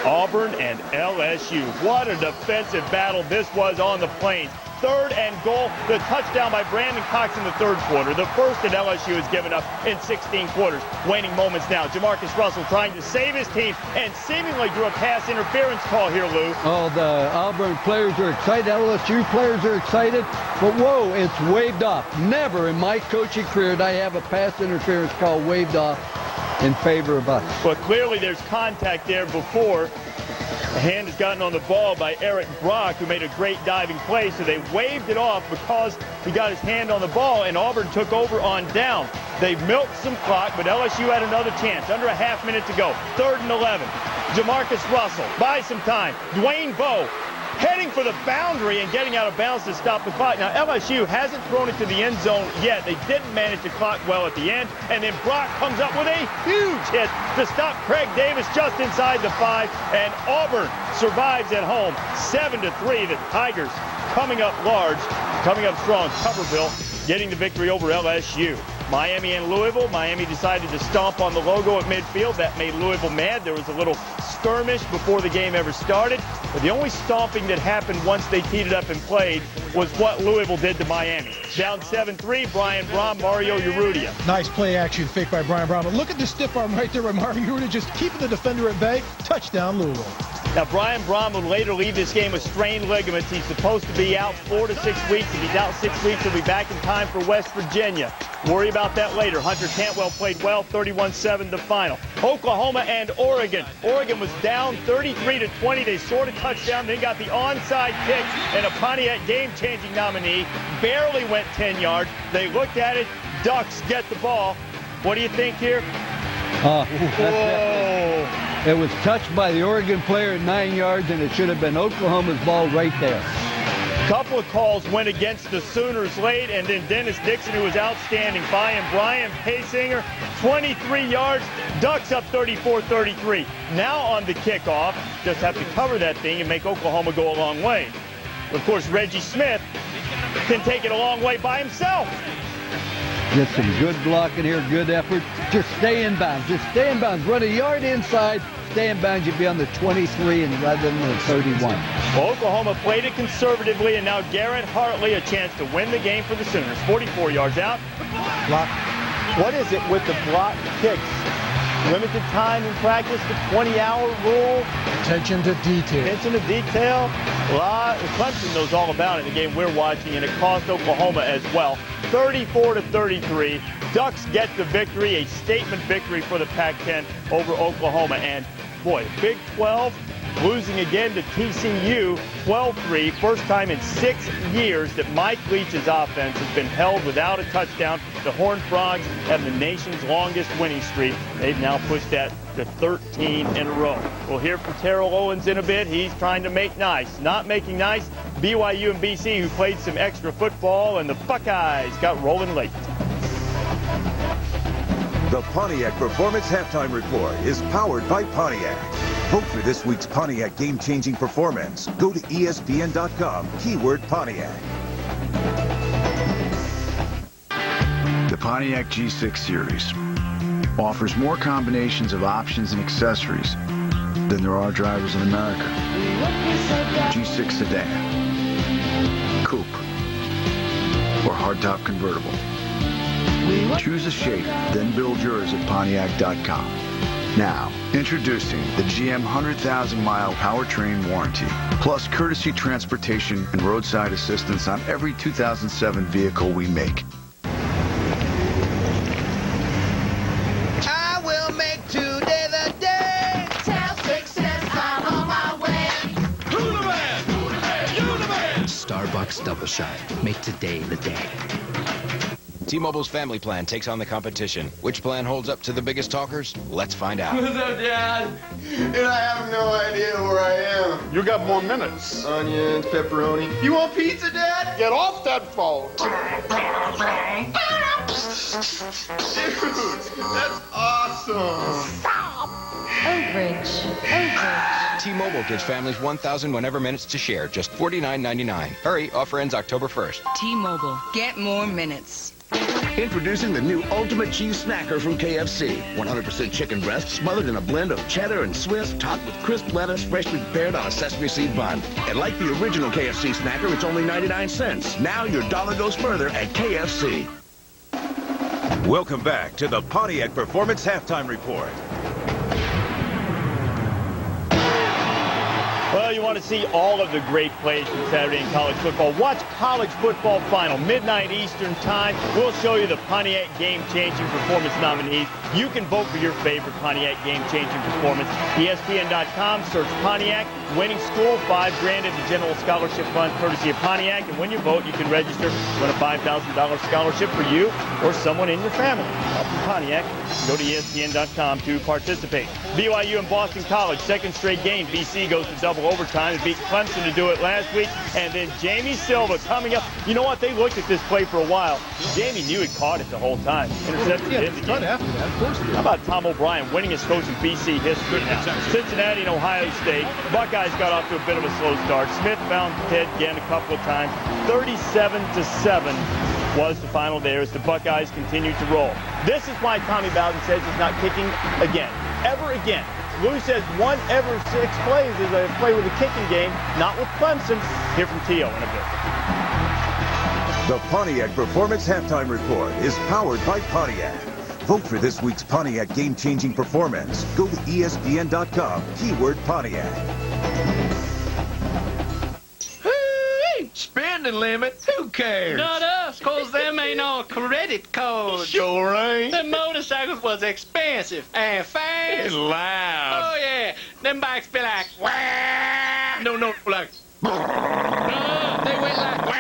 Auburn and LSU. What a defensive battle this was on the Plains. 3rd and goal. The touchdown by Brandon Cox in the 3rd quarter. The first that LSU has given up in 16 quarters. Waning moments now. Jamarcus Russell trying to save his team and seemingly drew a pass interference call here, Lou. Oh, the Auburn players are excited. LSU players are excited. But whoa, it's waved off. Never in my coaching career did I have a pass interference call waved off in favor of us. But clearly there's contact there before. The hand has gotten on the ball by Eric Brock, who made a great diving play, so they waved it off because he got his hand on the ball, and Auburn took over on down. They milked some clock, but LSU had another chance. Under a half minute to go. 3rd and 11. Jamarcus Russell buys some time. Dwayne Bowe heading for the boundary and getting out of bounds to stop the clock. Now, LSU hasn't thrown it to the end zone yet. They didn't manage the clock well at the end. And then Brock comes up with a huge hit to stop Craig Davis just inside the 5. And Auburn survives at home 7-3. The Tigers coming up large, coming up strong. Tuberville getting the victory over LSU. Miami and Louisville. Miami decided to stomp on the logo at midfield. That made Louisville mad. There was a little skirmish before the game ever started. But the only stomping that happened once they teed it up and played was what Louisville did to Miami. Down 7-3, Brian Brom, Mario Urrutia. Nice play action fake by Brian Brown. But look at the stiff arm right there by Mario Urrutia, just keeping the defender at bay. Touchdown, Louisville. Now, Brian Brom will later leave this game with strained ligaments. He's supposed to be out 4 to 6 weeks. If he's out 6 weeks, he'll be back in time for West Virginia. Worry about that later. Hunter Cantwell played well, 31-7 the final. Oklahoma and Oregon. Oregon was down 33-20. They scored a touchdown, then got the onside kick, and a Pontiac game-changing nominee barely went 10 yards. They looked at it. Ducks get the ball. What do you think here? It was touched by the Oregon player at 9 yards, and it should have been Oklahoma's ball right there. Couple of calls went against the Sooners late, and then Dennis Dixon, who was outstanding, by and Brian Paysinger, 23 yards, Ducks up 34-33. Now on the kickoff, just have to cover that thing and make Oklahoma go a long way. Of course, Reggie Smith can take it a long way by himself. Just some good blocking here, good effort. Just stay in bounds. Just stay in bounds. Run a yard inside. Stay in bounds. You'd be on the 23 and rather than the 31. Well, Oklahoma played it conservatively, and now Garrett Hartley a chance to win the game for the Sooners. 44 yards out. Block. What is it with the block kicks? Limited time in practice, the 20-hour rule. Attention to detail. Attention to detail. Clemson knows all about it in the game we're watching, and it cost Oklahoma as well. 34-33. Ducks get the victory, a statement victory for the Pac-10 over Oklahoma. And boy, Big 12 losing again to TCU 12-3. First time in 6 years that Mike Leach's offense has been held without a touchdown. The Horned Frogs have the nation's longest winning streak. They've now pushed that to 13 in a row. We'll hear from Terrell Owens in a bit. He's trying to make nice. Not making nice, BYU and BC, who played some extra football, and the Buckeyes got rolling late. The Pontiac Performance Halftime Report is powered by Pontiac. Vote for this week's Pontiac game-changing performance. Go to ESPN.com, keyword Pontiac. The Pontiac G6 Series offers more combinations of options and accessories than there are drivers in America. G6 sedan, coupe, or hardtop convertible. Choose a shape, then build yours at Pontiac.com. Now, introducing the GM 100,000-mile powertrain warranty, plus courtesy transportation and roadside assistance on every 2007 vehicle we make. I will make today the day. Tell success I'm on my way. You the man! You the man! You the man! Starbucks Double Shot. Make today the day. T-Mobile's family plan takes on the competition. Which plan holds up to the biggest talkers? Let's find out. What's up, Dad? And I have no idea where I am. You got more minutes. Onions, pepperoni. You want pizza, Dad? Get off that phone. Dude, that's awesome. Stop. Overage. T-Mobile gives families 1,000 whenever minutes to share, just $49.99. Hurry, offer ends October 1st. T-Mobile. Get more minutes. Introducing the new Ultimate Cheese Snacker from KFC. 100% chicken breast smothered in a blend of cheddar and Swiss, topped with crisp lettuce freshly prepared on a sesame seed bun. And like the original KFC Snacker, it's only 99 cents. Now your dollar goes further at KFC. Welcome back to the Pontiac Performance Halftime Report. Well, you want to see all of the great plays from Saturday in college football. Watch College Football Final, midnight Eastern time. We'll show you the Pontiac game-changing performance nominees. You can vote for your favorite Pontiac game-changing performance. ESPN.com, search Pontiac. Winning school, $5 grand in the General Scholarship Fund, courtesy of Pontiac. And when you vote, you can register, win a $5,000 scholarship for you or someone in your family. All from Pontiac. Go to ESPN.com to participate. BYU and Boston College, second straight game. BC goes to double overtime. overtime and beat Clemson to do it last week. And then Jamie Silva coming up. You know what? They looked at this play for a while. Jamie knew he caught it the whole time. Intercepted it. Cut after that, of course. How about Tom O'Brien, winningest coach in BC history now? Cincinnati and Ohio State. The Buckeyes got off to a bit of a slow start. Smith found Ted again a couple of times. 37-7 was the final there as the Buckeyes continued to roll. This is why Tommy Bowden says he's not kicking again, ever again. Lou says one ever 6 plays is a play with a kicking game, not with Clemson. Hear from T.O. in a bit. The Pontiac Performance Halftime Report is powered by Pontiac. Vote for this week's Pontiac game-changing performance. Go to ESPN.com, keyword Pontiac. Spending limit? Who cares? Not us, cause them ain't on credit cards. Sure ain't. Them motorcycles was expensive and fast. And loud. Oh yeah, them bikes be like wah. No, like. They went like wah.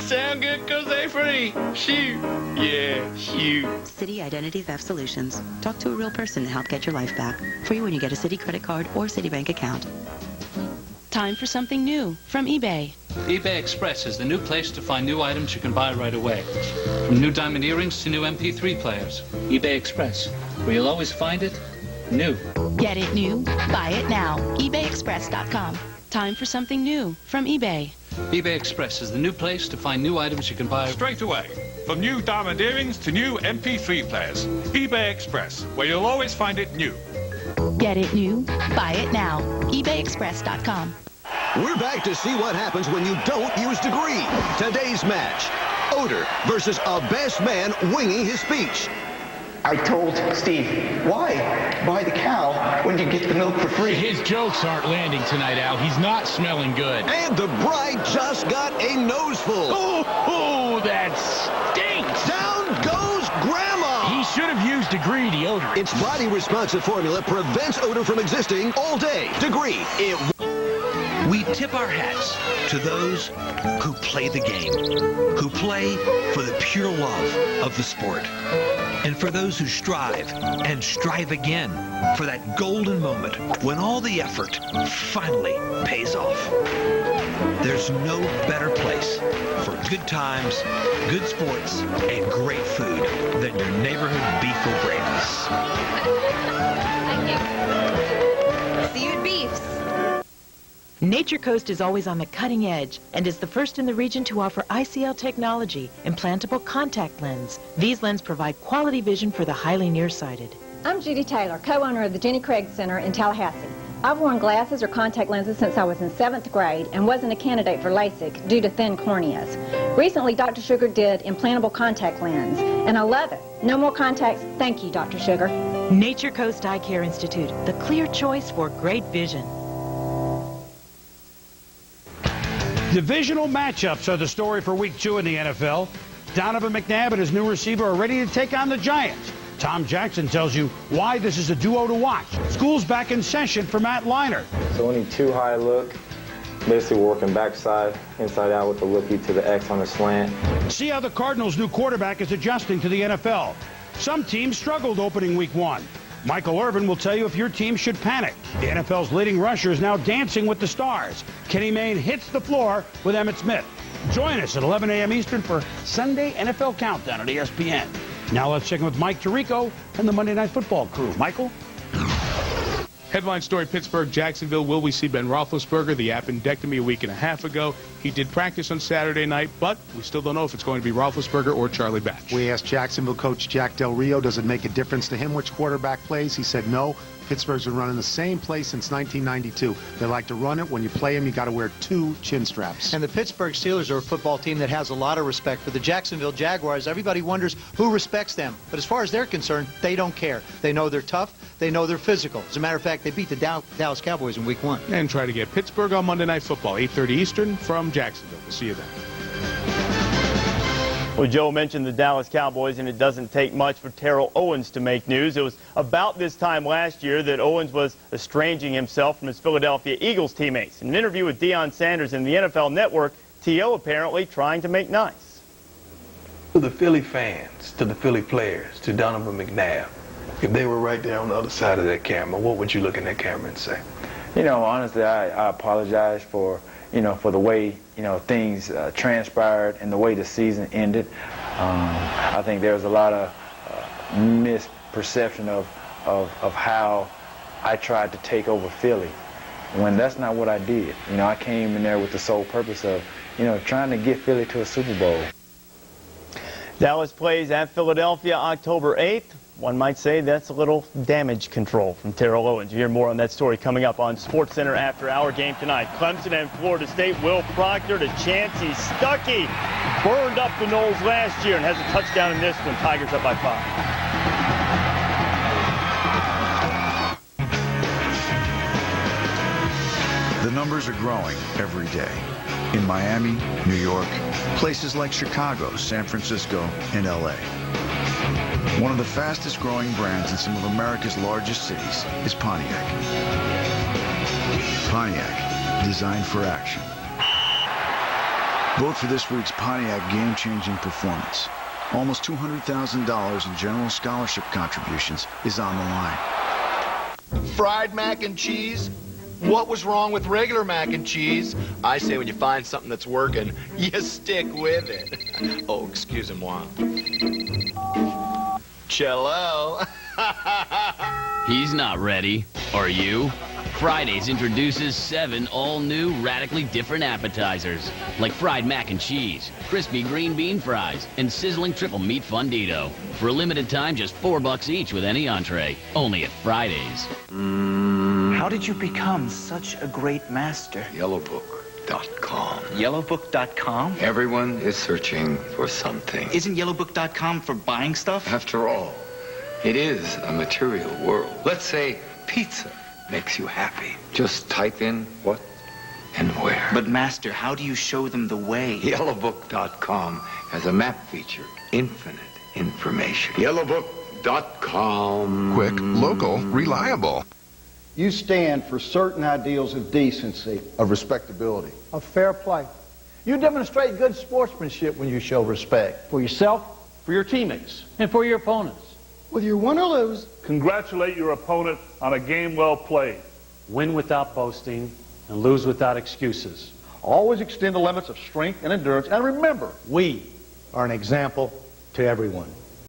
Sound good cause they free. Shoot. Yeah, shoot. Citi Identity Theft Solutions. Talk to a real person to help get your life back. Free when you get a Citi credit card or Citibank account. Time for something new from eBay. eBay Express is the new place to find new items you can buy right away. From new diamond earrings to new MP3 players. eBay Express, where you'll always find it new. Get it new, buy it now. eBayExpress.com. Time for something new from eBay. eBay Express is the new place to find new items you can buy straight away. From new diamond earrings to new MP3 players. eBay Express, where you'll always find it new. Get it new, buy it now. eBayExpress.com. We're back to see what happens when you don't use degree. Today's match, Oder versus a best man winging his speech. I told Steve, why buy the cow when you get the milk for free? His jokes aren't landing tonight, Al. He's not smelling good. And the bride just got a noseful. Oh, that stinks. Down goes Grandma. He should have used Degree deodorant. Its body responsive formula prevents odor from existing all day. Degree. We tip our hats to those who play the game, who play for the pure love of the sport, and for those who strive and strive again for that golden moment when all the effort finally pays off. There's no better place for good times, good sports, and great food than your neighborhood Beef O'Brady's. See you at Beef's. Nature Coast is always on the cutting edge and is the first in the region to offer ICL technology, implantable contact lens. These lenses provide quality vision for the highly nearsighted. I'm Judy Taylor, co-owner of the Jenny Craig Center in Tallahassee. I've worn glasses or contact lenses since I was in 7th grade and wasn't a candidate for LASIK due to thin corneas. Recently, Dr. Sugar did implantable contact lens, and I love it. No more contacts. Thank you, Dr. Sugar. Nature Coast Eye Care Institute, the clear choice for great vision. Divisional matchups are the story for Week 2 in the NFL. Donovan McNabb and his new receiver are ready to take on the Giants. Tom Jackson tells you why this is a duo to watch. School's back in session for Matt Leinart. So any too high look, basically working backside, inside out with the lookie to the X on the slant. See how the Cardinals' new quarterback is adjusting to the NFL. Some teams struggled opening Week 1. Michael Irvin will tell you if your team should panic. The NFL's leading rusher is now dancing with the stars. Kenny Mayne hits the floor with Emmitt Smith. Join us at 11 a.m. Eastern for Sunday NFL Countdown at ESPN. Now let's check in with Mike Tirico and the Monday Night Football crew. Michael? Headline story, Pittsburgh, Jacksonville. Will we see Ben Roethlisberger? The appendectomy a week and a half ago. He did practice on Saturday night, but we still don't know if it's going to be Roethlisberger or Charlie Batch. We asked Jacksonville coach Jack Del Rio, does it make a difference to him which quarterback plays? He said no. Pittsburgh's been running the same play since 1992. They like to run it. When you play them, you got to wear 2 chin straps. And the Pittsburgh Steelers are a football team that has a lot of respect for the Jacksonville Jaguars. Everybody wonders who respects them. But as far as they're concerned, they don't care. They know they're tough. They know they're physical. As a matter of fact, they beat the Dallas Cowboys in Week 1. And try to get Pittsburgh on Monday Night Football, 8:30 Eastern from Jacksonville. We'll see you then. Well, Joe mentioned the Dallas Cowboys, and it doesn't take much for Terrell Owens to make news. It was about this time last year that Owens was estranging himself from his Philadelphia Eagles teammates. In an interview with Deion Sanders in the NFL Network, T.O. apparently trying to make nice. To the Philly fans, to the Philly players, to Donovan McNabb, if they were right there on the other side of that camera, what would you look in that camera and say? You know, honestly, I apologize for, for the way, things transpired and the way the season ended. I think there was a lot of misperception of how I tried to take over Philly, when that's not what I did. I came in there with the sole purpose of, trying to get Philly to a Super Bowl. Dallas plays at Philadelphia October 8th. One might say that's a little damage control from Terrell Owens. You hear more on that story coming up on SportsCenter after our game tonight. Clemson and Florida State. Will Proctor to Chancey Stuckey. Burned up the Noles last year and has a touchdown in this one. Tigers up by 5. The numbers are growing every day. In Miami, New York, places like Chicago, San Francisco, and LA. One of the fastest growing brands in some of America's largest cities is Pontiac. Pontiac, designed for action. Vote for this week's Pontiac game-changing performance. Almost $200,000 in general scholarship contributions is on the line. Fried mac and cheese? What was wrong with regular mac and cheese? I say when you find something that's working, you stick with it. Oh, excusez-moi. Cello. He's not ready. Are you? Fridays introduces 7 all-new, radically different appetizers, like fried mac and cheese, crispy green bean fries, and sizzling triple meat fundito. For a limited time, just $4 each with any entree. Only at Fridays. How did you become such a great master? Yellowbook.com. Yellowbook.com? Everyone is searching for something. Isn't Yellowbook.com for buying stuff? After all, it is a material world. Let's say pizza makes you happy. Just type in what and where. But Master, how do you show them the way? Yellowbook.com has a map feature. Infinite information. Yellowbook.com. Quick, local, reliable. You stand for certain ideals of decency, Of respectability. of fair play. You demonstrate good sportsmanship when you show respect. For yourself, for your teammates, and for your opponents. Whether you win or lose, Congratulate your opponent on a game well played. Win without boasting and lose without excuses. Always extend the limits of strength and endurance. And remember, we are an example to everyone.